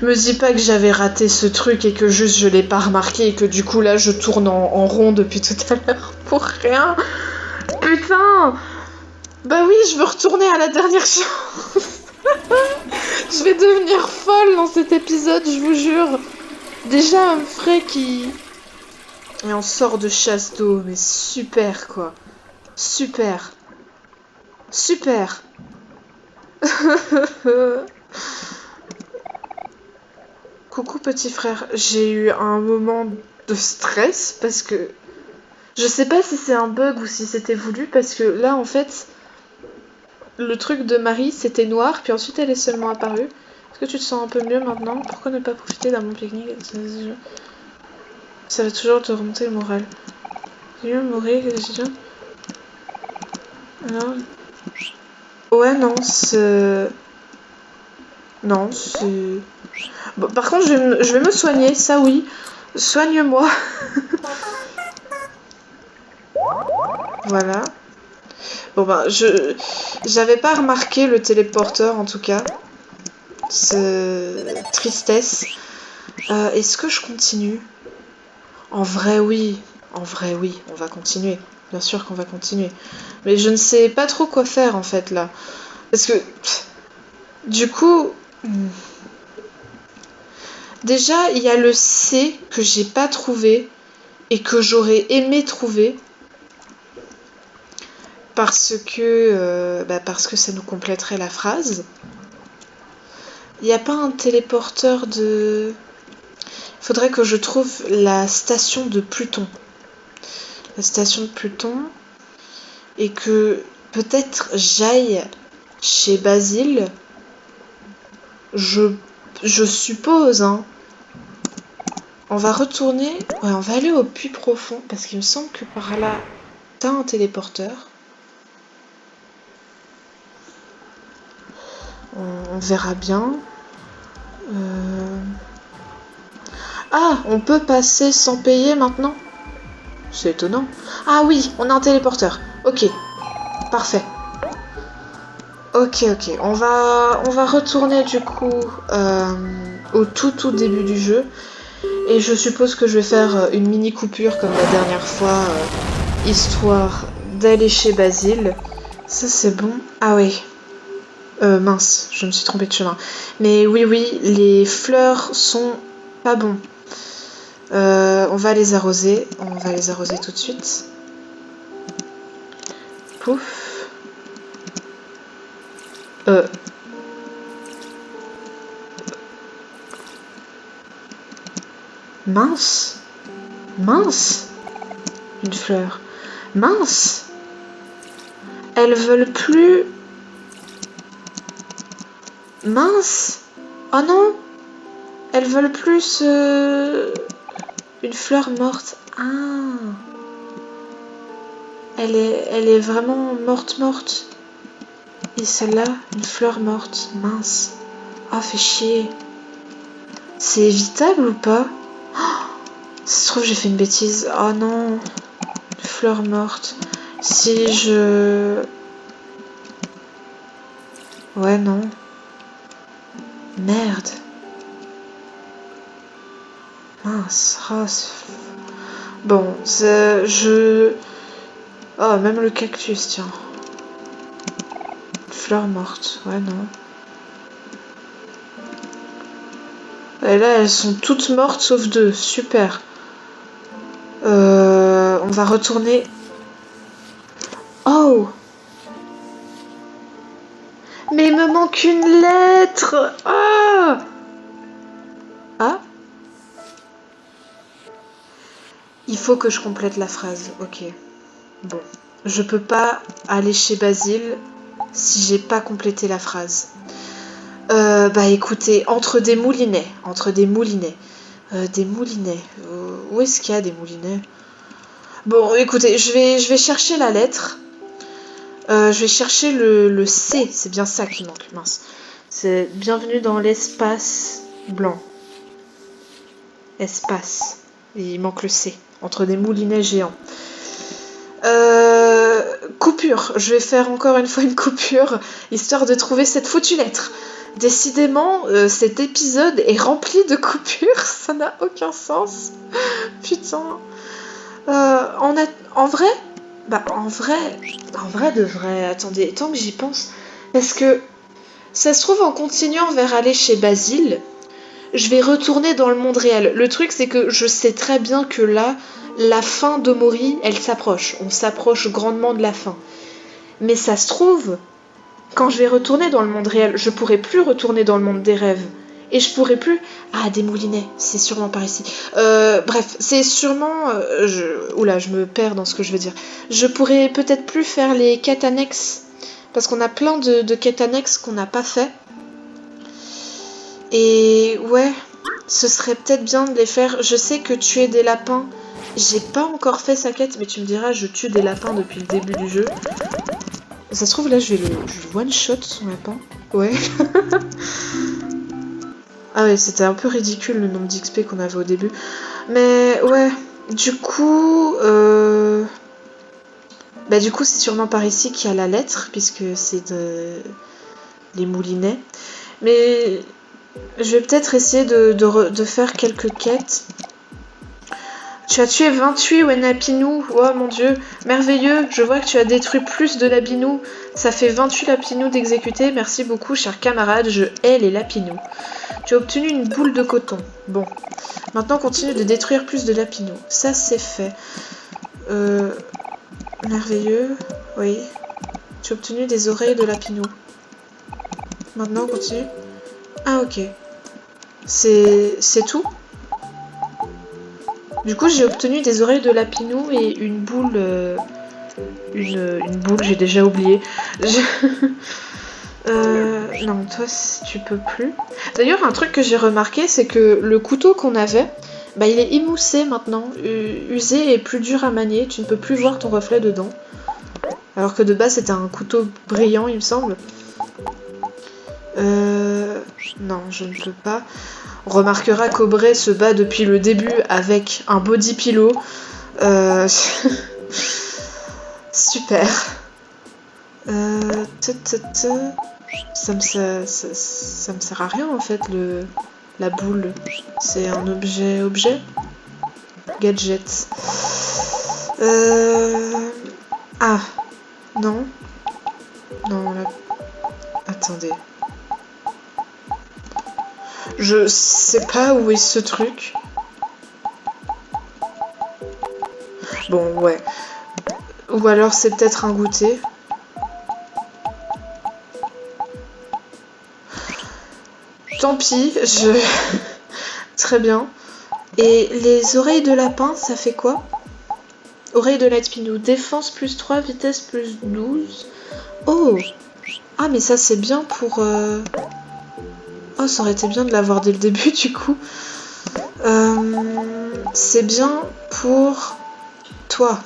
Me dis pas que j'avais raté ce truc et que juste je l'ai pas remarqué et que du coup là je tourne en rond depuis tout à l'heure pour rien. Putain! Bah oui, je veux retourner à la dernière chance. Je vais devenir folle dans cet épisode, je vous jure. Déjà un frais qui... Et on sort de chasse d'eau, mais super quoi. Super. Super. Coucou petit frère, j'ai eu un moment de stress parce que je sais pas si c'est un bug ou si c'était voulu parce que là en fait le truc de Marie c'était noir puis ensuite elle est seulement apparue. Est-ce que tu te sens un peu mieux maintenant? Pourquoi ne pas profiter d'un bon pique-nique? Ça va toujours te remonter le moral. J'ai mieux mourir que j'ai déjà. Non. Ouais non c'est... Non c'est... Bon, par contre je vais me soigner, ça oui. Soigne-moi. Voilà. Bon bah, j'avais pas remarqué le téléporteur en tout cas. Tristesse. Est-ce que je continue? En vrai oui. En vrai oui, on va continuer. Bien sûr qu'on va continuer. Mais je ne sais pas trop quoi faire en fait là. Parce que... Du coup... Déjà, il y a le C que j'ai pas trouvé et que j'aurais aimé trouver. Parce que ça nous compléterait la phrase. Il n'y a pas un téléporteur de... Faudrait que je trouve la station de Pluton. La station de Pluton. Et que peut-être j'aille chez Basile. Je suppose, hein. On va retourner... Ouais, on va aller au puits profond. Parce qu'il me semble que par là, t'as un téléporteur. On verra bien. Ah, on peut passer sans payer maintenant? C'est étonnant. Ah oui, on a un téléporteur. Ok, parfait. Ok, on va retourner du coup au tout début du jeu. Et je suppose que je vais faire une mini coupure comme la dernière fois, histoire d'aller chez Basile. Ça c'est bon. Ah oui. Mince, je me suis trompée de chemin. Mais oui, les fleurs sont pas bons. On va les arroser. On va les arroser tout de suite. Pouf. Mince. Une fleur. Mince. Elles veulent plus. Mince. Oh non. Elles veulent plus une fleur morte. Ah. Elle est vraiment morte. Et celle-là, une fleur morte. Mince. Ah, fait chier. C'est évitable ou pas? Ça se trouve, j'ai fait une bêtise. Oh non. Une fleur morte. Si je... Ouais, non. Merde. Mince. Oh, bon, Oh, même le cactus, tiens. Fleur morte. Ouais, non. Et là, elles sont toutes mortes sauf deux. Super. On va retourner. Oh! Mais il me manque une lettre! Ah! Ah? Il faut que je complète la phrase. Ok. Bon. Je peux pas aller chez Basile si j'ai pas complété la phrase. Bah écoutez, entre des moulinets. Des moulinets. Où est-ce qu'il y a des moulinets? Bon, écoutez, je vais chercher la lettre. Je vais chercher le C, c'est bien ça qui manque, mince. C'est bienvenue dans l'espace blanc. Espace. Il manque le C, entre des moulinets géants. Coupure. Je vais faire encore une fois une coupure, histoire de trouver cette foutue lettre. Décidément, cet épisode est rempli de coupures, ça n'a aucun sens. Putain. En vrai, en vrai de vrai, attendez, tant que j'y pense, parce que ça se trouve en continuant vers aller chez Basile, je vais retourner dans le monde réel. Le truc, c'est que je sais très bien que là, la fin d'Omori, elle s'approche. On s'approche grandement de la fin. Mais ça se trouve, quand je vais retourner dans le monde réel, je pourrai plus retourner dans le monde des rêves. Et je pourrai plus... Ah, des moulinets, c'est sûrement par ici. Bref, c'est sûrement... Oula, je me perds dans ce que je veux dire. Je pourrais peut-être plus faire les quêtes annexes. Parce qu'on a plein de quêtes annexes qu'on n'a pas fait. Et ouais, ce serait peut-être bien de les faire. Je sais que tuer des lapins, j'ai pas encore fait sa quête, mais tu me diras, je tue des lapins depuis le début du jeu. Ça se trouve, là, je vais le one-shot son lapin. Ouais. Ah ouais, c'était un peu ridicule le nombre d'XP qu'on avait au début. Mais ouais, du coup... Bah du coup, c'est sûrement par ici qu'il y a la lettre, puisque c'est les moulinets. Mais je vais peut-être essayer de faire quelques quêtes. Tu as tué 28 Wenapinu. Oh mon dieu, merveilleux. Je vois que tu as détruit plus de lapinous. Ça fait 28 lapinous d'exécuter. Merci beaucoup, cher camarade. Je hais les lapinous. Tu as obtenu une boule de coton. Bon. Maintenant, continue de détruire plus de lapinous. Ça, c'est fait. Merveilleux. Oui. Tu as obtenu des oreilles de lapinou. Maintenant, continue. Ah, ok. C'est tout? Du coup, j'ai obtenu des oreilles de lapinou et une boule... Une boule, j'ai déjà oublié. Non, toi, tu peux plus. D'ailleurs, un truc que j'ai remarqué, c'est que le couteau qu'on avait, bah, il est émoussé maintenant, usé et plus dur à manier. Tu ne peux plus voir ton reflet dedans. Alors que de base, c'était un couteau brillant, il me semble. Non, je ne peux pas. On remarquera qu'Aubrey se bat depuis le début avec un body pillow. Super. Ça me sert à rien en fait, la boule. C'est un objet gadget. Ah, non. Non, là... Attendez. Je sais pas où est ce truc. Bon, ouais. Ou alors c'est peut-être un goûter. Tant pis, Très bien. Et les oreilles de lapin, ça fait quoi? Oreilles de lapinou. Défense plus 3, vitesse plus 12. Oh! Ah, mais ça c'est bien pour... Oh, ça aurait été bien de l'avoir dès le début du coup. C'est bien pour toi.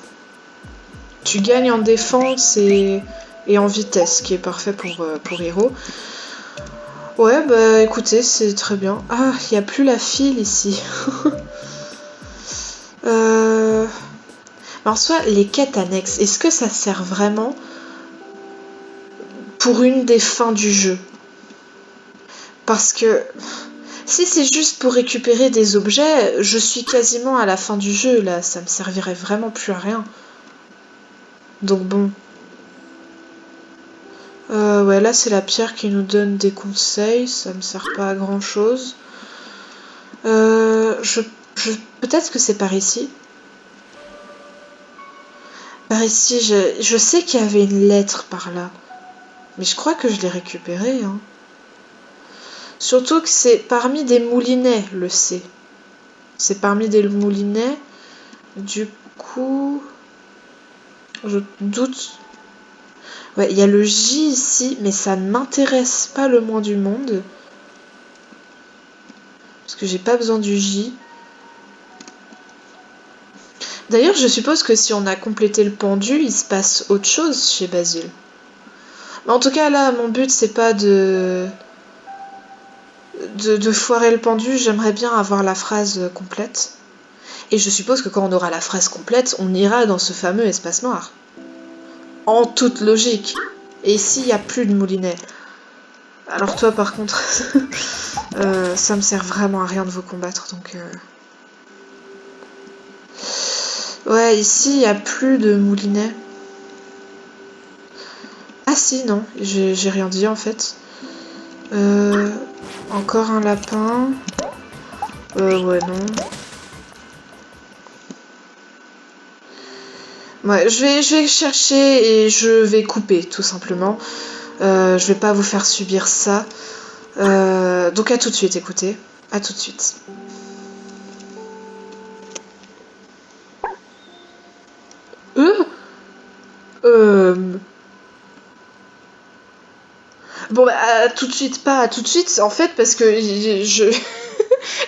Tu gagnes en défense et en vitesse, ce qui est parfait pour Hiro. Ouais, bah écoutez, c'est très bien. Ah, il n'y a plus la file ici. Alors, soit les quêtes annexes, est-ce que ça sert vraiment pour une des fins du jeu? Parce que si c'est juste pour récupérer des objets, je suis quasiment à la fin du jeu, là, ça me servirait vraiment plus à rien. Donc bon. Ouais, là c'est la pierre qui nous donne des conseils, ça me sert pas à grand chose. Peut-être que c'est par ici. Par ici, je sais qu'il y avait une lettre par là. Mais je crois que je l'ai récupérée, hein. Surtout que c'est parmi des moulinets, le C. C'est parmi des moulinets. Du coup... Je doute... Ouais, il y a le J ici, mais ça ne m'intéresse pas le moins du monde. Parce que j'ai pas besoin du J. D'ailleurs, je suppose que si on a complété le pendu, il se passe autre chose chez Basile. Mais en tout cas, là, mon but, c'est pas de foirer le pendu. J'aimerais bien avoir la phrase complète. Et je suppose que quand on aura la phrase complète, on ira dans ce fameux espace noir. En toute logique. Et ici, il n'y a plus de moulinet. Alors toi, par contre, ça me sert vraiment à rien de vous combattre, donc... Ouais, ici, il n'y a plus de moulinet. Ah si, non, j'ai rien dit, en fait. Encore un lapin. Ouais, non. Ouais, je vais chercher et je vais couper, tout simplement. Je vais pas vous faire subir ça. Donc à tout de suite, écoutez. À tout de suite. Euh, euh... Bon, bah, tout de suite, pas à tout de suite, en fait, parce que je...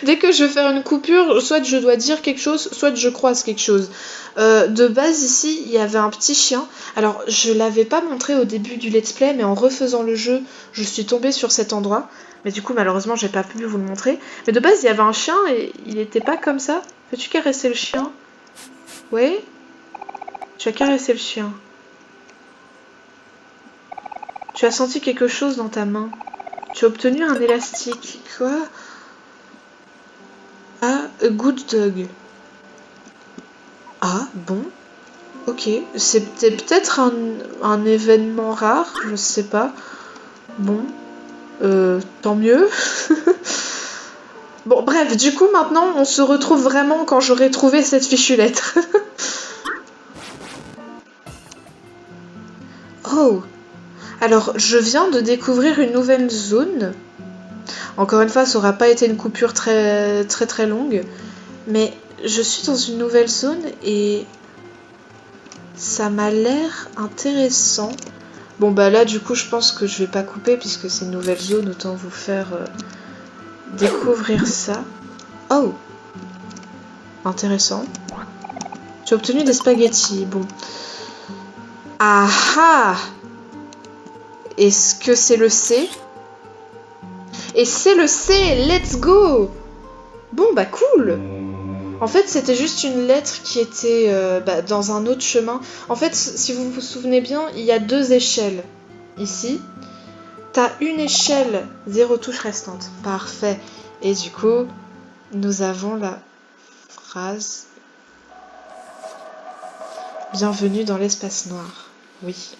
Dès que je veux faire une coupure, soit je dois dire quelque chose, soit je croise quelque chose. De base, ici, il y avait un petit chien. Alors, je l'avais pas montré au début du let's play, mais en refaisant le jeu, je suis tombée sur cet endroit. Mais du coup, malheureusement, j'ai pas pu vous le montrer. Mais de base, il y avait un chien et il était pas comme ça. Peux-tu caresser le chien? Ouais? Tu as caressé le chien. Tu as senti quelque chose dans ta main. Tu as obtenu un élastique. Quoi? Ah, a good dog. Ah, bon. Ok. C'était peut-être un événement rare, je sais pas. Bon. Tant mieux. Bon, bref, du coup, maintenant, on se retrouve vraiment quand j'aurai trouvé cette fichue lettre. Oh. Alors, je viens de découvrir une nouvelle zone. Encore une fois, ça aura pas été une coupure très très très longue. Mais je suis dans une nouvelle zone et ça m'a l'air intéressant. Bon bah là du coup je pense que je vais pas couper puisque c'est une nouvelle zone, autant vous faire découvrir ça. Oh, intéressant. Tu as obtenu des spaghettis, bon. Ah ah. Est-ce que c'est le C? Et c'est le C, let's go. Bon bah cool. En fait, c'était juste une lettre qui était dans un autre chemin. En fait, si vous vous souvenez bien, il y a deux échelles ici. T'as une échelle, 0 touche restante. Parfait. Et du coup, nous avons la phrase Bienvenue dans l'espace noir. Oui.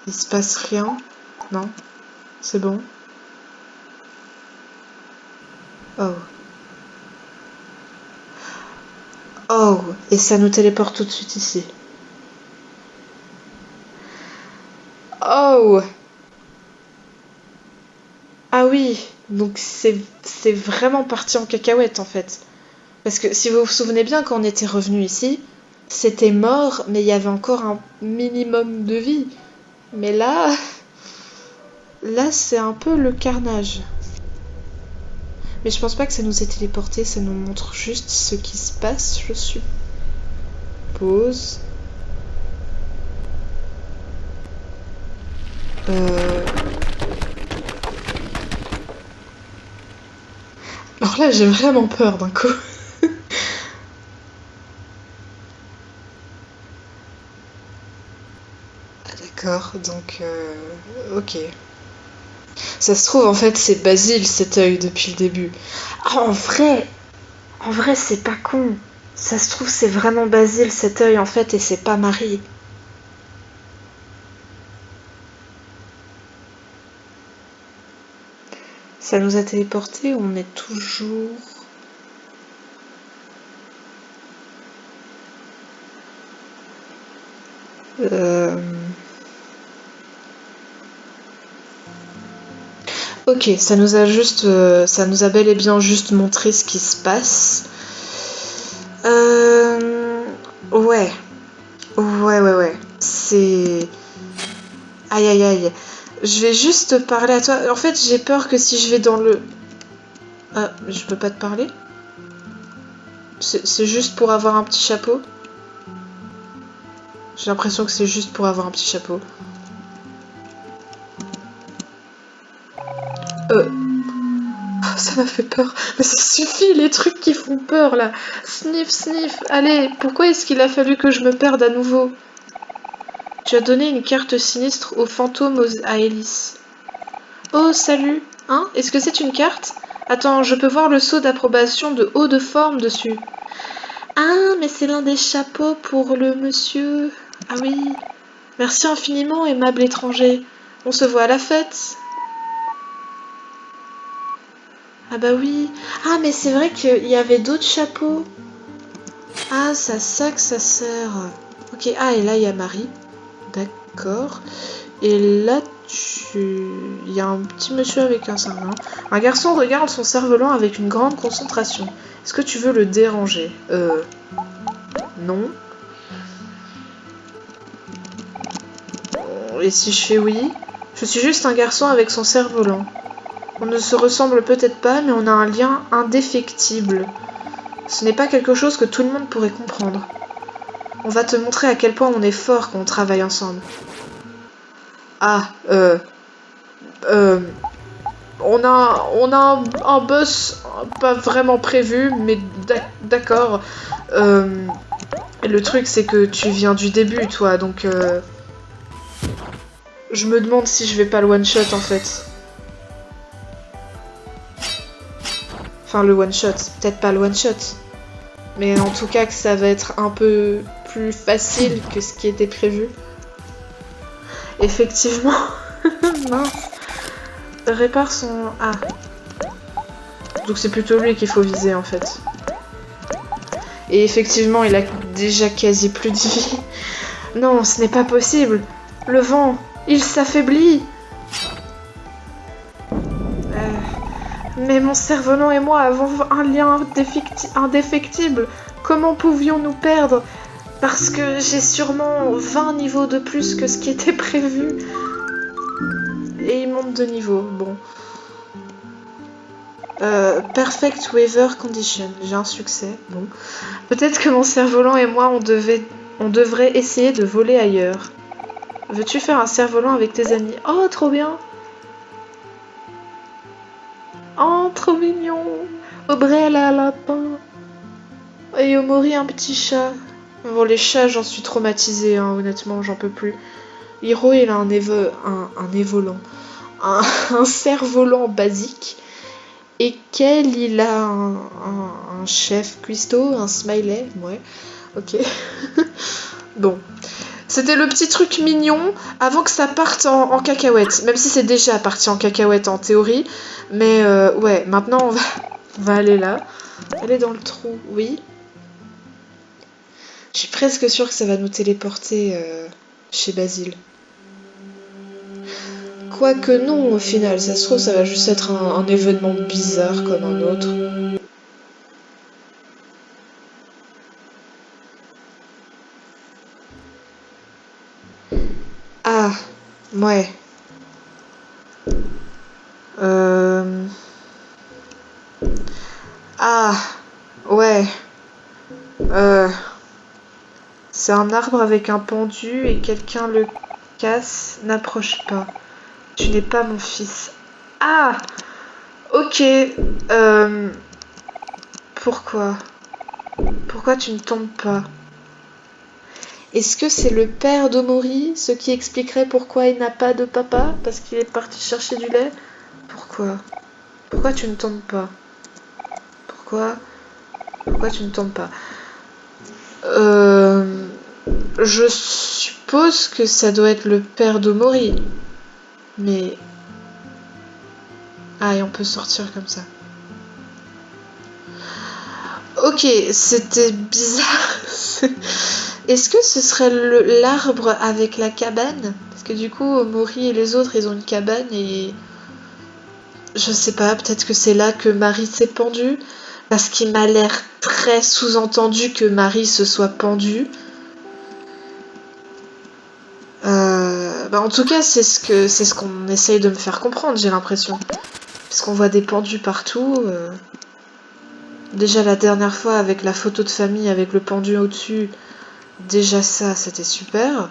Il se passe rien? Non? C'est bon? Oh. Oh, et ça nous téléporte tout de suite ici. Oh! Ah oui, donc c'est vraiment parti en cacahuète en fait. Parce que si vous vous souvenez bien, quand on était revenu ici, c'était mort, mais il y avait encore un minimum de vie. Mais là c'est un peu le carnage. Mais je pense pas que ça nous ait téléporté, ça nous montre juste ce qui se passe, je suppose. Alors là, j'ai vraiment peur d'un coup. Ah d'accord, donc ok. Ça se trouve en fait c'est Basile cet œil depuis le début. Ah en vrai c'est pas con. Ça se trouve c'est vraiment Basile cet œil en fait et c'est pas Marie. Ça nous a téléporté ou on est toujours... Ok, ça nous a juste, ça nous a bel et bien juste montré ce qui se passe. Ouais, Ouais. Ouais. C'est... Aïe aïe aïe. Je vais juste te parler à toi. En fait, j'ai peur que si je vais dans le... Ah, je peux pas te parler? C'est juste pour avoir un petit chapeau? J'ai l'impression que c'est juste pour avoir un petit chapeau. Ça m'a fait peur. Mais ça suffit, les trucs qui font peur, là. Sniff, sniff. Allez, pourquoi est-ce qu'il a fallu que je me perde à nouveau? Tu as donné une carte sinistre au fantôme à Alice. Oh, salut. Hein? Est-ce que c'est une carte? Attends, je peux voir le sceau d'approbation de haut de forme dessus. Ah, mais c'est l'un des chapeaux pour le monsieur. Ah oui. Merci infiniment, aimable étranger. On se voit à la fête. Ah bah oui. Ah, mais c'est vrai qu'il y avait d'autres chapeaux. Ah, c'est à ça que ça sert. Ok, ah, et là, il y a Marie. D'accord. Et là, il y a un petit monsieur avec un cerf-volant. Un garçon regarde son cerf-volant avec une grande concentration. Est-ce que tu veux le déranger? Non. Et si je fais oui? Je suis juste un garçon avec son cerf-volant. On ne se ressemble peut-être pas, mais on a un lien indéfectible. Ce n'est pas quelque chose que tout le monde pourrait comprendre. On va te montrer à quel point on est fort quand on travaille ensemble. Ah, on a un boss pas vraiment prévu, mais d'accord. Le truc, c'est que tu viens du début, toi, donc... je me demande si je vais pas le one-shot, en fait. Enfin, le one-shot, peut-être pas le one-shot. Mais en tout cas, que ça va être un peu plus facile que ce qui était prévu. Effectivement. Mince. Répare son... Ah. Donc c'est plutôt lui qu'il faut viser, en fait. Et effectivement, il a déjà quasi plus de vie. Non, ce n'est pas possible. Le vent, il s'affaiblit. Mais mon cerf-volant et moi avons un lien indéfectible. Comment pouvions-nous perdre? Parce que j'ai sûrement 20 niveaux de plus que ce qui était prévu. Et il monte de niveau, bon. Perfect Weather Condition, j'ai un succès, bon. Peut-être que mon cerf-volant et moi, on devrait essayer de voler ailleurs. Veux-tu faire un cerf-volant avec tes amis? Oh, trop bien! Oh, trop mignon! Aubrey, elle a un lapin. Et Omori, un petit chat. Bon, les chats, j'en suis traumatisée, hein, honnêtement, j'en peux plus. Hiro, il a un évolant. Un cerf-volant basique. Et Kel, il a un chef cuistot, un smiley, ouais, ok. Bon. C'était le petit truc mignon avant que ça parte en cacahuète. Même si c'est déjà parti en cacahuète en théorie. Mais ouais, maintenant on va aller là. Elle est dans le trou, oui. Je suis presque sûre que ça va nous téléporter chez Basile. Quoique non, au final, ça se trouve, ça va juste être un événement bizarre comme un autre. Ah, ouais. Ah, ouais. C'est un arbre avec un pendu et quelqu'un le casse. N'approche pas. Tu n'es pas mon fils. Ah, ok. Pourquoi? Pourquoi tu ne tombes pas? Est-ce que c'est le père d'Omori, ce qui expliquerait pourquoi il n'a pas de papa? Parce qu'il est parti chercher du lait? Pourquoi? Pourquoi tu ne tombes pas? Pourquoi tu ne tombes pas? Je suppose que ça doit être le père d'Omori. Mais... Ah, et on peut sortir comme ça. Ok, c'était bizarre. Est-ce que ce serait l'arbre avec la cabane? Parce que du coup, Omori et les autres, ils ont une cabane et... Je sais pas, peut-être que c'est là que Marie s'est pendue. Parce qu'il m'a l'air très sous-entendu que Marie se soit pendue. Bah en tout cas, c'est ce qu'on essaye de me faire comprendre, j'ai l'impression. Parce qu'on voit des pendus partout. Déjà la dernière fois avec la photo de famille avec le pendu au-dessus, déjà ça, c'était super.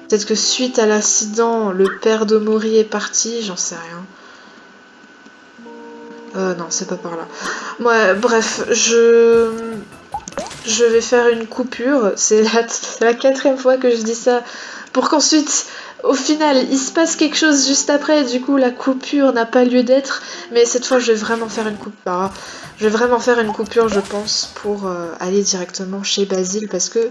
Peut-être que suite à l'accident, le père d'Omori est parti, j'en sais rien. Non, c'est pas par là. Ouais, bref, je vais faire une coupure. C'est la 4e fois que je dis ça. Pour qu'ensuite, au final, il se passe quelque chose juste après. Du coup, la coupure n'a pas lieu d'être. Mais cette fois, je vais vraiment faire une coupure. Bah, je vais vraiment faire une coupure, je pense, pour aller directement chez Basile. Parce que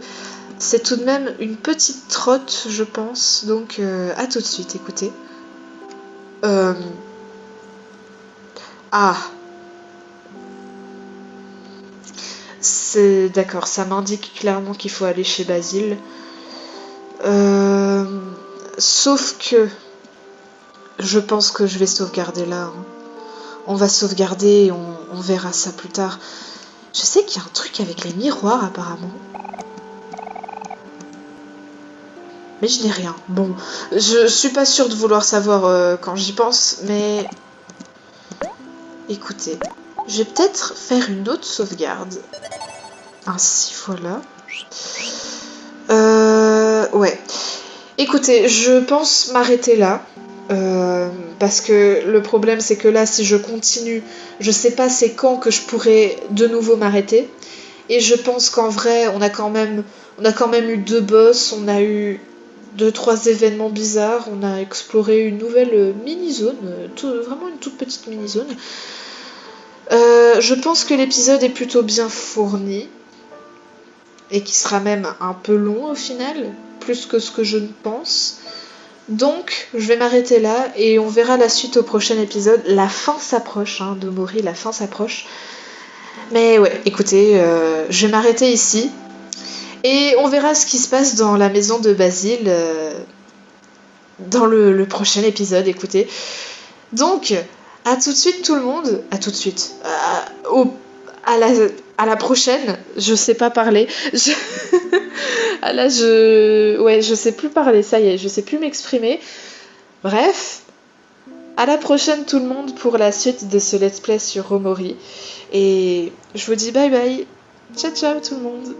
c'est tout de même une petite trotte, je pense. Donc, à tout de suite, écoutez. Ah, c'est d'accord, ça m'indique clairement qu'il faut aller chez Basile. Euh, Sauf que je pense que je vais sauvegarder là. Hein. On va sauvegarder et on verra ça plus tard. Je sais qu'il y a un truc avec les miroirs apparemment. Mais je n'ai rien. Bon, je suis pas sûre de vouloir savoir quand j'y pense, mais écoutez, je vais peut-être faire une autre sauvegarde. Ainsi, voilà. Ouais. Écoutez, je pense m'arrêter là. Parce que le problème c'est que là si je continue, je sais pas c'est quand que je pourrais de nouveau m'arrêter. Et je pense qu'en vrai on a quand même eu 2 boss, on a eu 2-3 événements bizarres, on a exploré une nouvelle mini-zone, vraiment une toute petite mini-zone. Je pense que l'épisode est plutôt bien fourni. Et qui sera même un peu long au final, plus que ce que je ne pense. Donc, je vais m'arrêter là et on verra la suite au prochain épisode. La fin s'approche, hein, d'Omori, la fin s'approche. Mais ouais, écoutez, je vais m'arrêter ici. Et on verra ce qui se passe dans la maison de Basile dans le prochain épisode, écoutez. Donc, à tout de suite tout le monde. À tout de suite. À la prochaine. Je sais pas parler. Ah là, ouais, je sais plus parler, ça y est, je sais plus m'exprimer. Bref, à la prochaine tout le monde pour la suite de ce let's play sur Omori. Et je vous dis bye bye. Ciao ciao tout le monde.